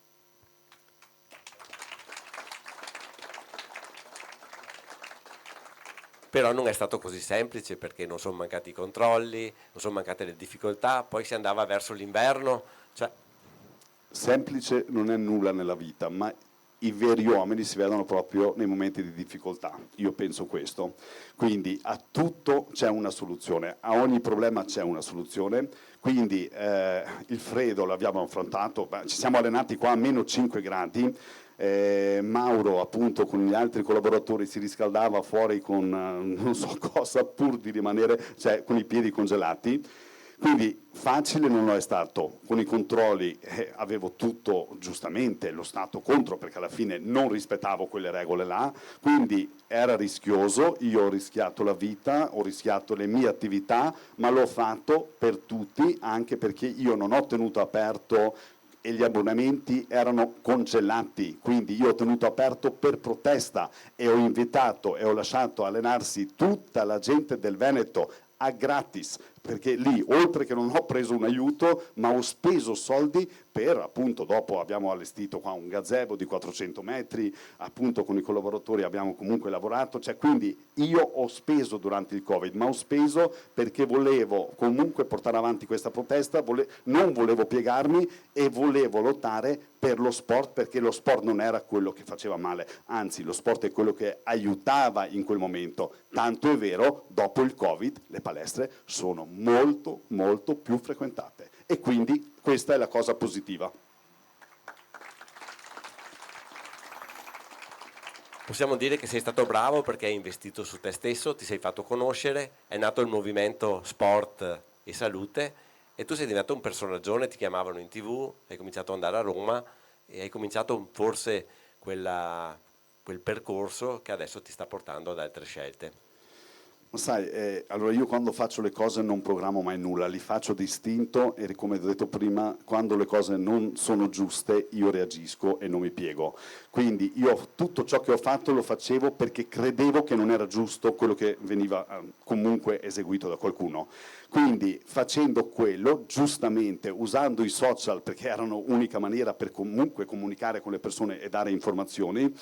Però non è stato così semplice, perché non sono mancati i controlli, non sono mancate le difficoltà, poi si andava verso l'inverno. Cioè... Semplice non è nulla nella vita, ma i veri uomini si vedono proprio nei momenti di difficoltà, io penso questo. Quindi a tutto c'è una soluzione, a ogni problema c'è una soluzione, quindi il freddo l'abbiamo affrontato, ci siamo allenati qua a meno 5 gradi, Mauro appunto con gli altri collaboratori si riscaldava fuori con non so cosa pur di rimanere, cioè con i piedi congelati. Quindi facile non lo è stato, con i controlli avevo tutto giustamente, lo Stato contro, perché alla fine non rispettavo quelle regole là, quindi era rischioso, io ho rischiato la vita, ho rischiato le mie attività, ma l'ho fatto per tutti, anche perché io non ho tenuto aperto e gli abbonamenti erano congelati, quindi io ho tenuto aperto per protesta e ho invitato e ho lasciato allenarsi tutta la gente del Veneto a gratis, perché lì oltre che non ho preso un aiuto ma ho speso soldi per, appunto, dopo abbiamo allestito qua un gazebo di 400 metri, appunto con i collaboratori abbiamo comunque lavorato, cioè quindi io ho speso durante il Covid, ma ho speso perché volevo comunque portare avanti questa protesta, non volevo piegarmi e volevo lottare per lo sport, perché lo sport non era quello che faceva male, anzi lo sport è quello che aiutava in quel momento, tanto è vero, dopo il Covid le palestre sono molto molto più frequentate e quindi questa è la cosa positiva. Possiamo dire che sei stato bravo perché hai investito su te stesso, ti sei fatto conoscere, è nato il movimento Sport e Salute e tu sei diventato un personaggione, ti chiamavano in TV, hai cominciato ad andare a Roma e hai cominciato forse quel percorso che adesso ti sta portando ad altre scelte. Ma sai, allora io quando faccio le cose non programmo mai nulla, li faccio d'istinto e come ho detto prima, quando le cose non sono giuste io reagisco e non mi piego. Quindi io tutto ciò che ho fatto lo facevo perché credevo che non era giusto quello che veniva comunque eseguito da qualcuno. Quindi facendo quello, giustamente, usando i social perché erano unica maniera per comunque comunicare con le persone e dare informazioni,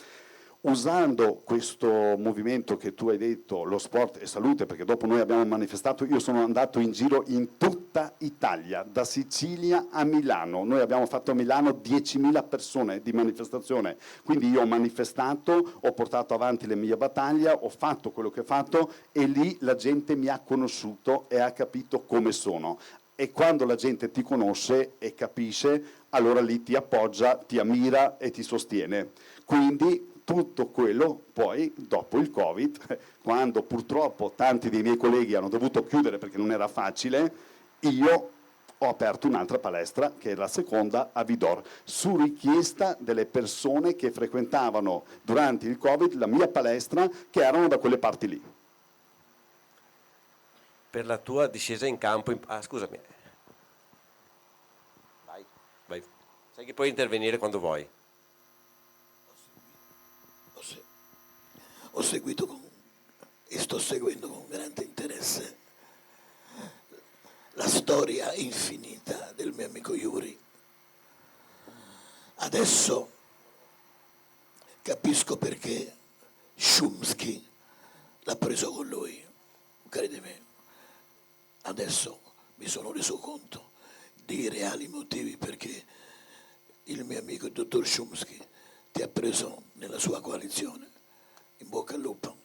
usando questo movimento che tu hai detto, lo sport e salute, perché dopo noi abbiamo manifestato, io sono andato in giro in tutta Italia, da Sicilia a Milano, noi abbiamo fatto a Milano 10.000 persone di manifestazione, quindi io ho manifestato, ho portato avanti le mie battaglie, ho fatto quello che ho fatto e lì la gente mi ha conosciuto e ha capito come sono. E quando la gente ti conosce e capisce, allora lì ti appoggia, ti ammira e ti sostiene. Quindi tutto quello poi dopo il Covid, quando purtroppo tanti dei miei colleghi hanno dovuto chiudere perché non era facile, io ho aperto un'altra palestra che è la seconda a Vidor, su richiesta delle persone che frequentavano durante il Covid la mia palestra, che erano da quelle parti lì. Per la tua discesa in campo, scusami, vai, sai che puoi intervenire quando vuoi. Ho seguito e sto seguendo con grande interesse la storia infinita del mio amico Yuri. Adesso capisco perché Chomsky l'ha preso con lui, credimi. Adesso mi sono reso conto dei reali motivi perché il mio amico il dottor Chomsky ti ha preso nella sua coalizione. In bocca al lupo.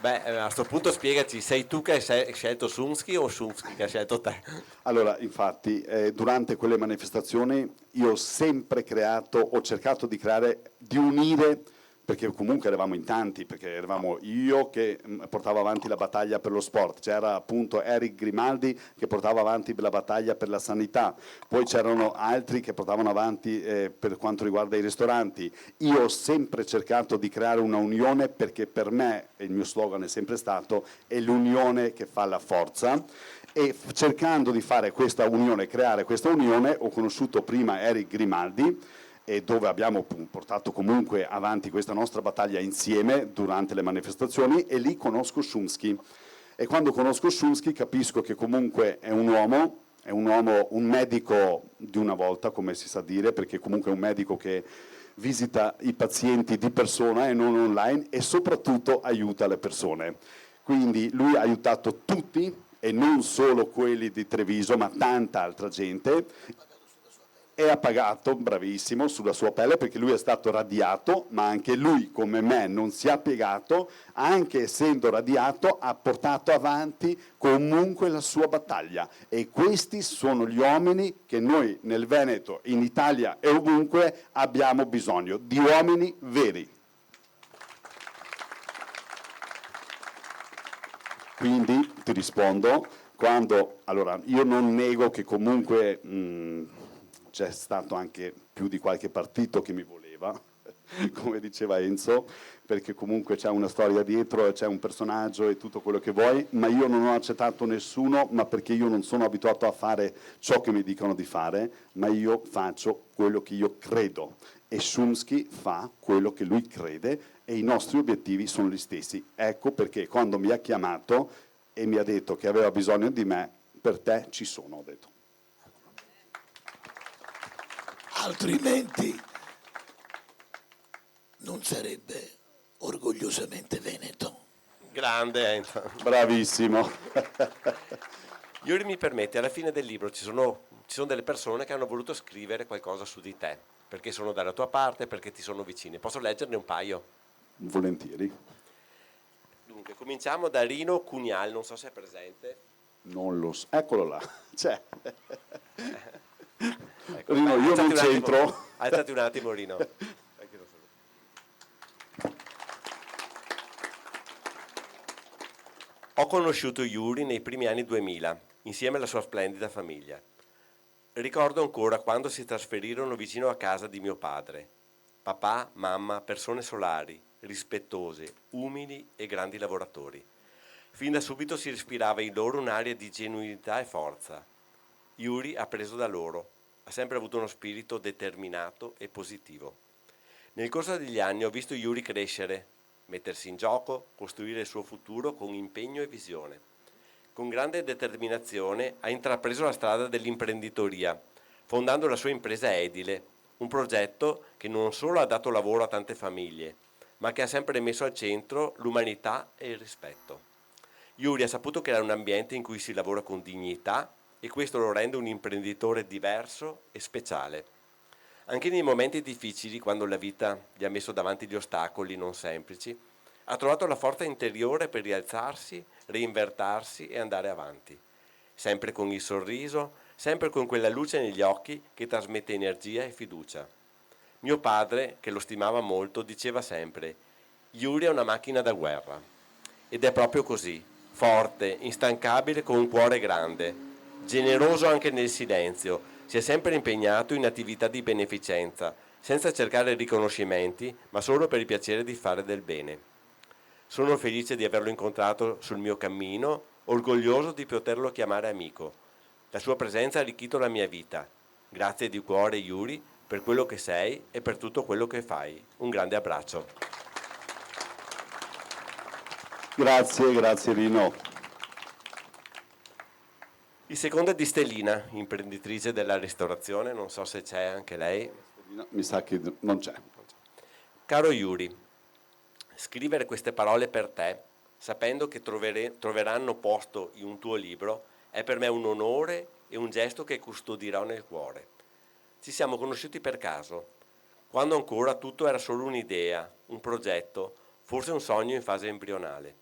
Beh, a questo punto spiegaci, sei tu che hai scelto Chomsky o Chomsky che ha scelto te? Allora, infatti, durante quelle manifestazioni io ho sempre creato, ho cercato di creare, di unire perché comunque eravamo in tanti, perché eravamo io che portavo avanti la battaglia per lo sport, c'era appunto Eric Grimaldi che portava avanti la battaglia per la sanità, poi c'erano altri che portavano avanti per quanto riguarda i ristoranti. Io ho sempre cercato di creare una unione, perché per me, e il mio slogan è sempre stato, è l'unione che fa la forza, e cercando di fare questa unione, creare questa unione, ho conosciuto prima Eric Grimaldi, e dove abbiamo portato comunque avanti questa nostra battaglia insieme durante le manifestazioni, e lì conosco Chomsky. E quando conosco Chomsky capisco che comunque è un uomo, un medico di una volta, come si sa dire, perché comunque è un medico che visita i pazienti di persona e non online, e soprattutto aiuta le persone. Quindi lui ha aiutato tutti, e non solo quelli di Treviso, ma tanta altra gente, e ha pagato, bravissimo, sulla sua pelle, perché lui è stato radiato, ma anche lui, come me, non si è piegato, anche essendo radiato, ha portato avanti comunque la sua battaglia. E questi sono gli uomini che noi nel Veneto, in Italia e ovunque abbiamo bisogno, di uomini veri. Quindi ti rispondo, allora, io non nego che comunque c'è stato anche più di qualche partito che mi voleva, come diceva Enzo, perché comunque c'è una storia dietro, c'è un personaggio e tutto quello che vuoi, ma io non ho accettato nessuno, ma perché io non sono abituato a fare ciò che mi dicono di fare, ma io faccio quello che io credo, e Chomsky fa quello che lui crede, e i nostri obiettivi sono gli stessi. Ecco perché quando mi ha chiamato e mi ha detto che aveva bisogno di me, per te ci sono, ho detto. Altrimenti non sarebbe orgogliosamente veneto. Grande Enzo. Bravissimo. Yuri, mi permette, alla fine del libro ci sono delle persone che hanno voluto scrivere qualcosa su di te, perché sono dalla tua parte, perché ti sono vicine. Posso leggerne un paio? Volentieri. Dunque, cominciamo da Rino Cunial, non so se è presente. Non lo so. Eccolo là. C'è. Ecco, Rino, io non c'entro. Alzati un attimo, Rino. Ho conosciuto Yuri nei primi anni 2000, insieme alla sua splendida famiglia. Ricordo ancora quando si trasferirono vicino a casa di mio padre. Papà, mamma, persone solari, rispettose, umili e grandi lavoratori. Fin da subito si respirava in loro un'aria di genuinità e forza. Yuri ha preso da loro, ha sempre avuto uno spirito determinato e positivo. Nel corso degli anni ho visto Yuri crescere, mettersi in gioco, costruire il suo futuro con impegno e visione. Con grande determinazione ha intrapreso la strada dell'imprenditoria, fondando la sua impresa edile, un progetto che non solo ha dato lavoro a tante famiglie, ma che ha sempre messo al centro l'umanità e il rispetto. Yuri ha saputo creare un ambiente in cui si lavora con dignità, e questo lo rende un imprenditore diverso e speciale. Anche nei momenti difficili, quando la vita gli ha messo davanti gli ostacoli non semplici, ha trovato la forza interiore per rialzarsi, reinventarsi e andare avanti. Sempre con il sorriso, sempre con quella luce negli occhi che trasmette energia e fiducia. Mio padre, che lo stimava molto, diceva sempre: Yuri è una macchina da guerra. Ed è proprio così, forte, instancabile, con un cuore grande, generoso anche nel silenzio, si è sempre impegnato in attività di beneficenza, senza cercare riconoscimenti, ma solo per il piacere di fare del bene. Sono felice di averlo incontrato sul mio cammino, orgoglioso di poterlo chiamare amico. La sua presenza ha arricchito la mia vita. Grazie di cuore, Yuri, per quello che sei e per tutto quello che fai. Un grande abbraccio. Grazie Rino. Il secondo è di Stellina, imprenditrice della ristorazione, non so se c'è anche lei. Mi sa che non c'è. Caro Yuri, scrivere queste parole per te, sapendo che troveranno posto in un tuo libro, è per me un onore e un gesto che custodirò nel cuore. Ci siamo conosciuti per caso, quando ancora tutto era solo un'idea, un progetto, forse un sogno in fase embrionale.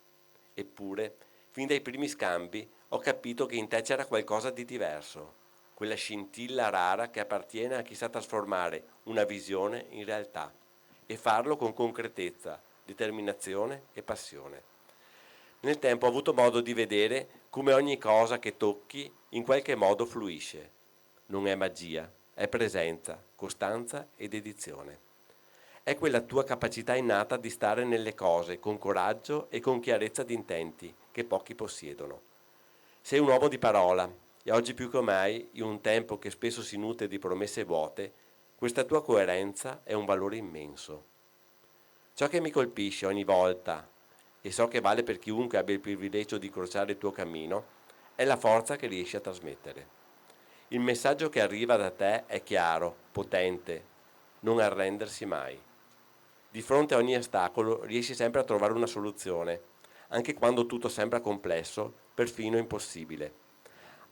Eppure, fin dai primi scambi, ho capito che in te c'era qualcosa di diverso, quella scintilla rara che appartiene a chi sa trasformare una visione in realtà. e farlo con concretezza, determinazione e passione. Nel tempo ho avuto modo di vedere come ogni cosa che tocchi in qualche modo fluisce. Non è magia, è presenza, costanza e dedizione. È quella tua capacità innata di stare nelle cose con coraggio e con chiarezza di intenti che pochi possiedono. Sei un uomo di parola e oggi più che mai, in un tempo che spesso si nutre di promesse vuote, questa tua coerenza è un valore immenso. Ciò che mi colpisce ogni volta, e so che vale per chiunque abbia il privilegio di incrociare il tuo cammino, è la forza che riesci a trasmettere. Il messaggio che arriva da te è chiaro, potente, non arrendersi mai. Di fronte a ogni ostacolo riesci sempre a trovare una soluzione, anche quando tutto sembra complesso, perfino impossibile.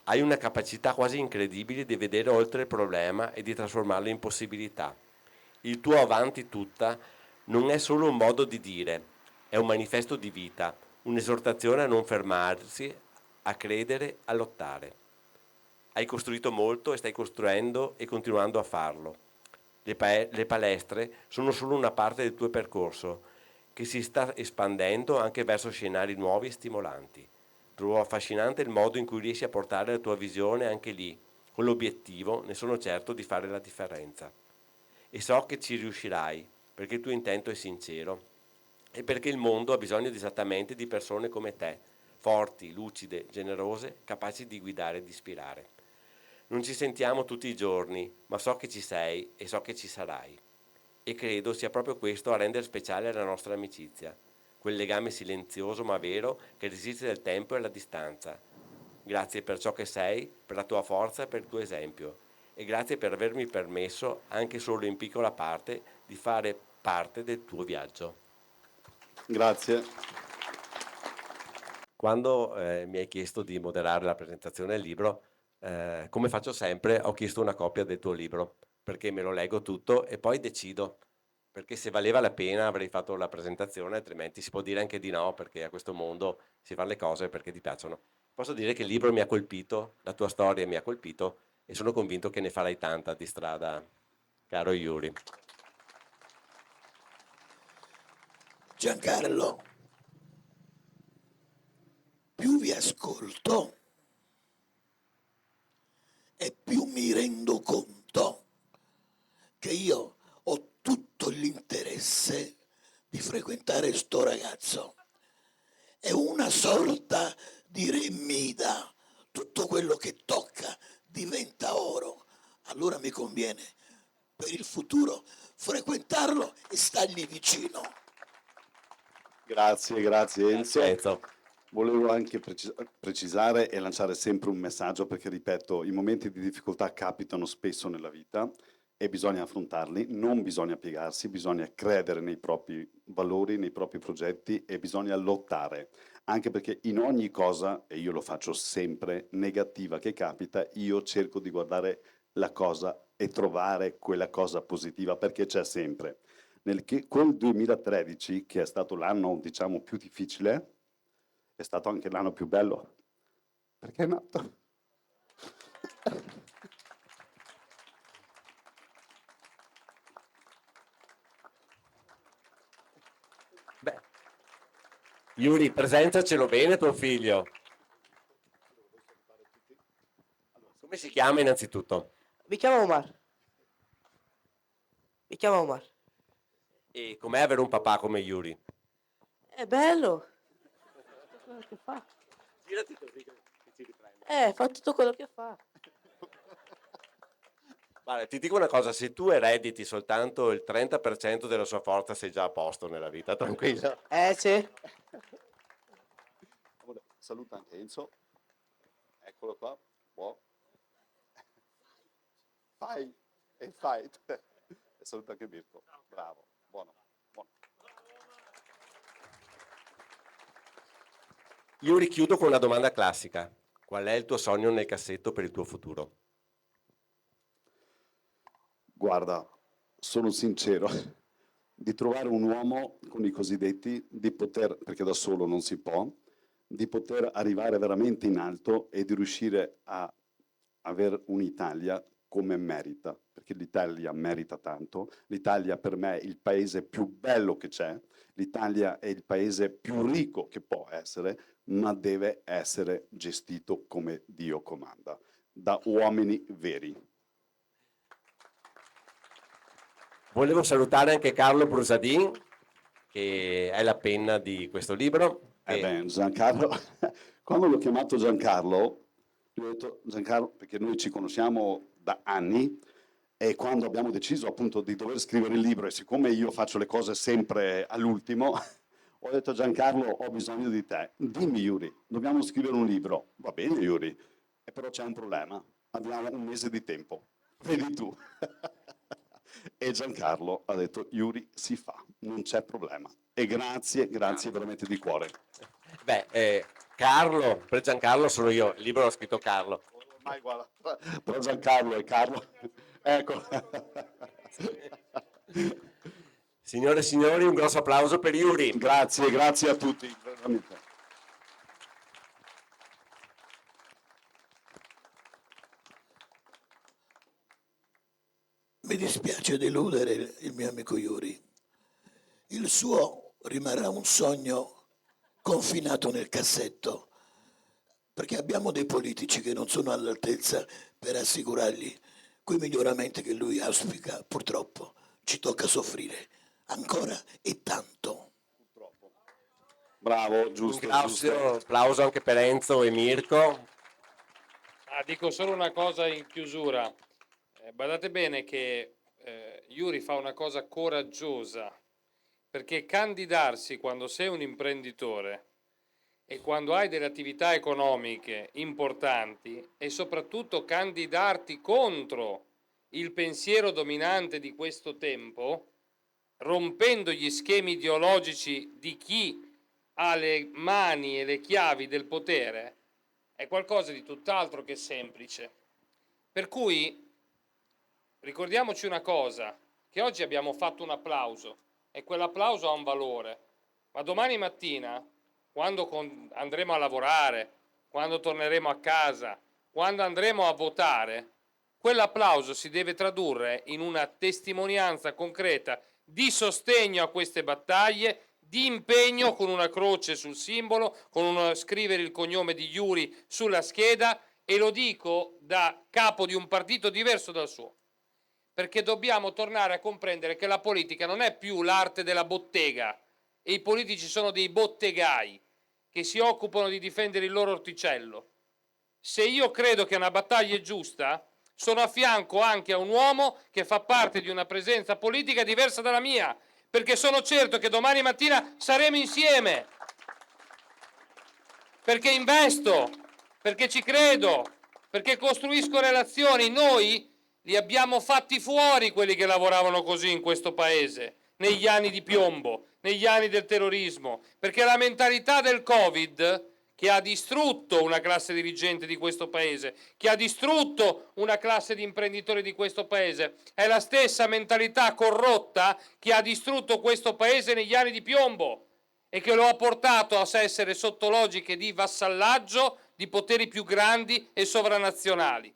Hai una capacità quasi incredibile di vedere oltre il problema e di trasformarlo in possibilità. Il tuo avanti tutta non è solo un modo di dire, è un manifesto di vita, un'esortazione a non fermarsi, a credere, a lottare. Hai costruito molto e stai costruendo e continuando a farlo. Le palestre sono solo una parte del tuo percorso, che si sta espandendo anche verso scenari nuovi e stimolanti. Trovo affascinante il modo in cui riesci a portare la tua visione anche lì, con l'obiettivo, ne sono certo, di fare la differenza. E so che ci riuscirai, perché il tuo intento è sincero e perché il mondo ha bisogno esattamente di persone come te, forti, lucide, generose, capaci di guidare e di ispirare. Non ci sentiamo tutti i giorni, ma so che ci sei e so che ci sarai. E credo sia proprio questo a rendere speciale la nostra amicizia, quel legame silenzioso ma vero che resiste nel tempo e alla distanza. Grazie per ciò che sei, per la tua forza e per il tuo esempio. E grazie per avermi permesso, anche solo in piccola parte, di fare parte del tuo viaggio. Grazie. Quando mi hai chiesto di moderare la presentazione del libro, come faccio sempre, ho chiesto una copia del tuo libro, perché me lo leggo tutto e poi decido, perché se valeva la pena avrei fatto la presentazione, altrimenti si può dire anche di no, perché a questo mondo si fanno le cose perché ti piacciono. Posso dire che il libro mi ha colpito, la tua storia mi ha colpito e sono convinto che ne farai tanta di strada, caro Yuri. Giancarlo, più vi ascolto e più mi rendo conto che io ho tutto l'interesse di frequentare sto ragazzo. È una sorta di re Mida, tutto quello che tocca diventa oro. Allora mi conviene per il futuro frequentarlo e stargli vicino. Grazie Enzo. Enzo. Volevo anche precisare e lanciare sempre un messaggio perché, ripeto, i momenti di difficoltà capitano spesso nella vita e bisogna affrontarli, non bisogna piegarsi, bisogna credere nei propri valori, nei propri progetti e bisogna lottare, anche perché in ogni cosa, e io lo faccio sempre, negativa che capita, io cerco di guardare la cosa e trovare quella cosa positiva perché c'è sempre. Quel 2013, che è stato l'anno, diciamo, più difficile, è stato anche l'anno più bello, perché è nato. Beh, Yuri, presentacelo bene tuo figlio. Come si chiama innanzitutto? Mi chiamo Omar. Mi chiamo Omar. E com'è avere un papà come Yuri? È bello. Tutto quello che fa. Girati così che ci riprendo. Fa tutto quello che fa. Guarda, ti dico una cosa, se tu erediti soltanto il 30% della sua forza sei già a posto nella vita, tranquillo. Sì. Saluta anche Enzo. Eccolo qua. Può. Fai e fight. E saluta anche Mirko. Bravo. Buono. Io richiudo con una domanda classica. Qual è il tuo sogno nel cassetto per il tuo futuro? Guarda, sono sincero, di trovare un uomo con i cosiddetti, di poter, perché da solo non si può, di poter arrivare veramente in alto e di riuscire a avere un'Italia come merita, perché perché l'Italia merita tanto, l'Italia per me è il paese più bello che c'è, l'Italia è il paese più ricco che può essere, ma deve essere gestito come Dio comanda, da uomini veri. Volevo salutare anche Carlo Brusadin, che è la penna di questo libro. Giancarlo, quando l'ho chiamato Giancarlo, gli ho detto Giancarlo, perché noi ci conosciamo da anni, e quando abbiamo deciso appunto di dover scrivere il libro, e siccome io faccio le cose sempre all'ultimo, ho detto Giancarlo, ho bisogno di te. Dimmi Yuri, dobbiamo scrivere un libro. Va bene Yuri, e però c'è un problema, abbiamo un mese di tempo, vedi tu. E Giancarlo ha detto Yuri si fa, non c'è problema. E grazie veramente di cuore. Carlo, per Giancarlo sono io, il libro l'ho scritto Carlo. Ormai guarda, però Giancarlo e Carlo, ecco. Signore e signori, un grosso applauso per Yuri. Grazie a tutti, veramente. Mi dispiace deludere il mio amico Yuri. Il suo rimarrà un sogno confinato nel cassetto, perché abbiamo dei politici che non sono all'altezza per assicurargli quei miglioramenti che lui auspica. Purtroppo ci tocca soffrire ancora e tanto. Bravo, giusto. Applauso anche per Enzo e Mirko. Dico solo una cosa in chiusura. Badate bene che Yuri fa una cosa coraggiosa, perché candidarsi quando sei un imprenditore e quando hai delle attività economiche importanti, e soprattutto candidarti contro il pensiero dominante di questo tempo, rompendo gli schemi ideologici di chi ha le mani e le chiavi del potere, è qualcosa di tutt'altro che semplice. Per cui ricordiamoci una cosa, che oggi abbiamo fatto un applauso e quell'applauso ha un valore, ma domani mattina, quando andremo a lavorare, quando torneremo a casa, quando andremo a votare, quell'applauso si deve tradurre in una testimonianza concreta di sostegno a queste battaglie, di impegno con una croce sul simbolo, con scrivere il cognome di Yuri sulla scheda, e lo dico da capo di un partito diverso dal suo, perché dobbiamo tornare a comprendere che la politica non è più l'arte della bottega e i politici sono dei bottegai che si occupano di difendere il loro orticello. Se io credo che una battaglia è giusta, sono a fianco anche a un uomo che fa parte di una presenza politica diversa dalla mia, perché sono certo che domani mattina saremo insieme, perché investo, perché ci credo, perché costruisco relazioni. Noi li abbiamo fatti fuori quelli che lavoravano così in questo paese, negli anni di piombo, negli anni del terrorismo, perché la mentalità del Covid, che ha distrutto una classe dirigente di questo paese, che ha distrutto una classe di imprenditori di questo paese, è la stessa mentalità corrotta che ha distrutto questo paese negli anni di piombo e che lo ha portato a essere sotto logiche di vassallaggio di poteri più grandi e sovranazionali.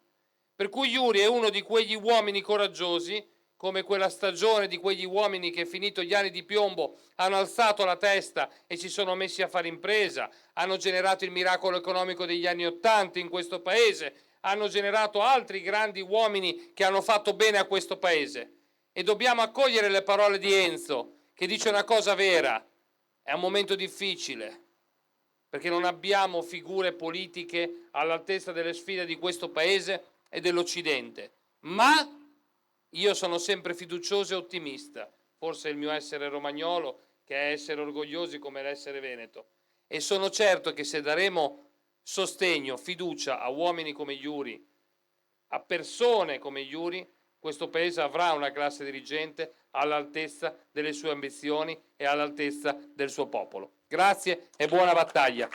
Per cui Yuri è uno di quegli uomini coraggiosi, come quella stagione di quegli uomini che, finito gli anni di piombo, hanno alzato la testa e si sono messi a fare impresa, hanno generato il miracolo economico degli anni '80 in questo paese, hanno generato altri grandi uomini che hanno fatto bene a questo paese. E dobbiamo accogliere le parole di Enzo, che dice una cosa vera: è un momento difficile, perché non abbiamo figure politiche all'altezza delle sfide di questo paese e dell'Occidente, ma io sono sempre fiducioso e ottimista, forse è il mio essere romagnolo, che è essere orgogliosi come l'essere veneto, e sono certo che se daremo sostegno, fiducia a uomini come Yuri, a persone come Yuri, questo paese avrà una classe dirigente all'altezza delle sue ambizioni e all'altezza del suo popolo. Grazie e buona battaglia.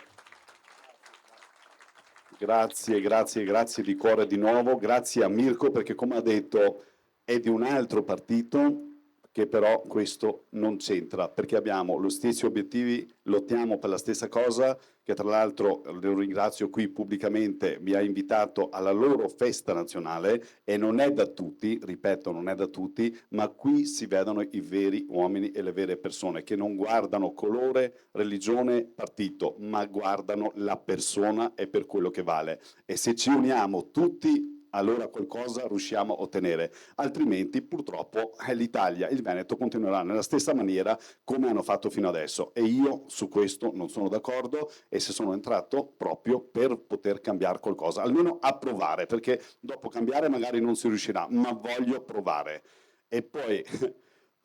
Grazie di cuore di nuovo, grazie a Mirko perché come ha detto è di un altro partito, che però questo non c'entra, perché abbiamo gli stessi obiettivi, lottiamo per la stessa cosa, che tra l'altro lo ringrazio qui pubblicamente, mi ha invitato alla loro festa nazionale e non è da tutti, ripeto, non è da tutti, ma qui si vedono i veri uomini e le vere persone che non guardano colore, religione, partito, ma guardano la persona e per quello che vale. E se ci uniamo tutti, allora qualcosa riusciamo a ottenere, altrimenti purtroppo l'Italia, il Veneto continuerà nella stessa maniera come hanno fatto fino adesso e io su questo non sono d'accordo e se sono entrato proprio per poter cambiare qualcosa, almeno a provare, perché dopo cambiare magari non si riuscirà, ma voglio provare. E poi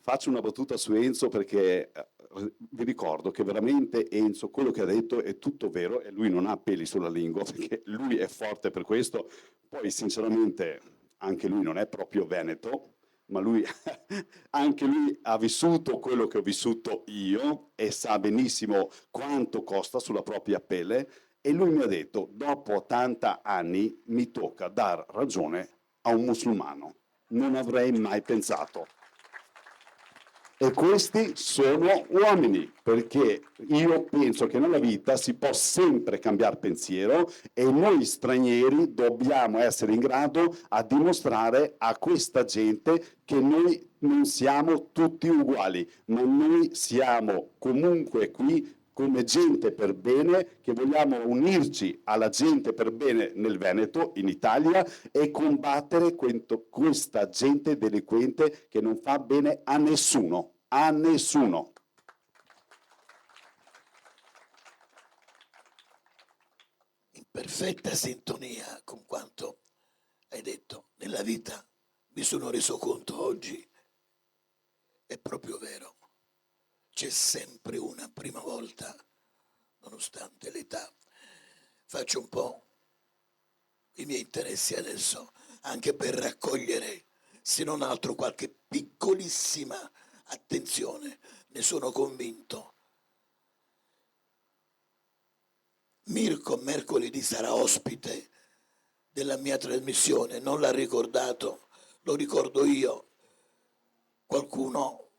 faccio una battuta su Enzo perché vi ricordo che veramente Enzo quello che ha detto è tutto vero e lui non ha peli sulla lingua perché lui è forte per questo. Poi sinceramente anche lui non è proprio veneto, ma lui anche lui ha vissuto quello che ho vissuto io e sa benissimo quanto costa sulla propria pelle e lui mi ha detto dopo 80 anni mi tocca dar ragione a un musulmano. Non avrei mai pensato. E questi sono uomini, perché io penso che nella vita si può sempre cambiare pensiero e noi stranieri dobbiamo essere in grado a dimostrare a questa gente che noi non siamo tutti uguali, ma noi siamo comunque qui come gente per bene, che vogliamo unirci alla gente per bene nel Veneto, in Italia, e combattere questa gente delinquente che non fa bene a nessuno. A nessuno. In perfetta sintonia con quanto hai detto. Nella vita mi sono reso conto oggi, è proprio vero, c'è sempre una prima volta, nonostante l'età. Faccio un po' i miei interessi adesso, anche per raccogliere, se non altro, qualche piccolissima attenzione. Ne sono convinto. Mirko mercoledì sarà ospite della mia trasmissione, non l'ha ricordato, lo ricordo io. Qualcuno,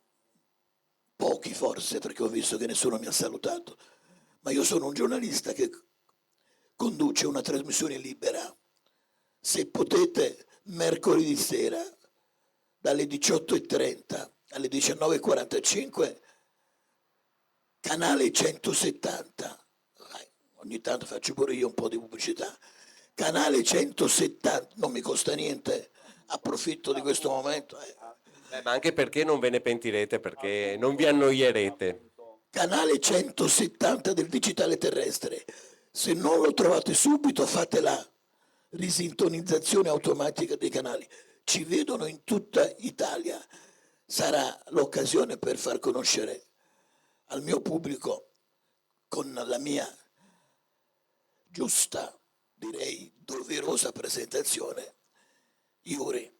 pochi forse, perché ho visto che nessuno mi ha salutato, ma io sono un giornalista che conduce una trasmissione libera. Se potete, mercoledì sera, dalle 18:30 alle 19:45, canale 170. Ogni tanto faccio pure io un po' di pubblicità. Canale 170, non mi costa niente, approfitto di questo momento. Ma anche perché non ve ne pentirete, perché non vi annoierete. Canale 170 del digitale terrestre. Se non lo trovate subito, fate la risintonizzazione automatica dei canali. Ci vedono in tutta Italia. Sarà l'occasione per far conoscere al mio pubblico, con la mia giusta, direi doverosa presentazione, Yuri.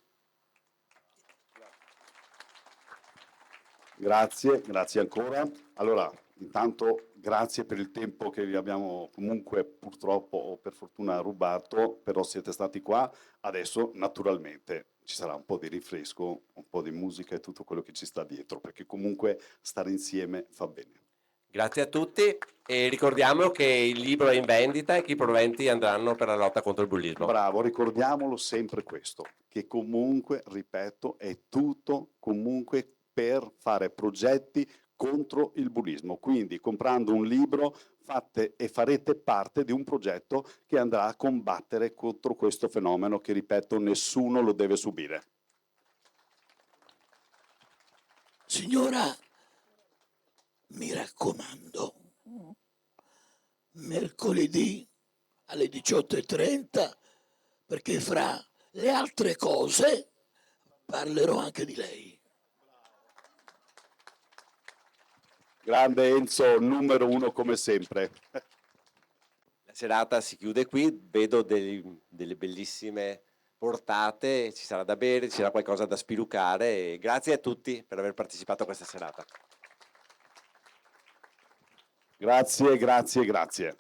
Grazie, grazie ancora. Allora, intanto grazie per il tempo che vi abbiamo comunque purtroppo o per fortuna rubato, però siete stati qua. Adesso naturalmente ci sarà un po' di rinfresco, un po' di musica e tutto quello che ci sta dietro, perché comunque stare insieme fa bene. Grazie a tutti e ricordiamo che il libro è in vendita e che i proventi andranno per la lotta contro il bullismo. Bravo, ricordiamolo sempre questo, che comunque, ripeto, è tutto comunque per fare progetti contro il bullismo. Quindi comprando un libro fate e farete parte di un progetto che andrà a combattere contro questo fenomeno che, ripeto, nessuno lo deve subire. Signora, mi raccomando, mercoledì alle 18:30, perché fra le altre cose parlerò anche di lei. Grande Enzo, numero uno come sempre. La serata si chiude qui, vedo delle bellissime portate, ci sarà da bere, ci sarà qualcosa da spilucare e grazie a tutti per aver partecipato a questa serata. Grazie, grazie, grazie.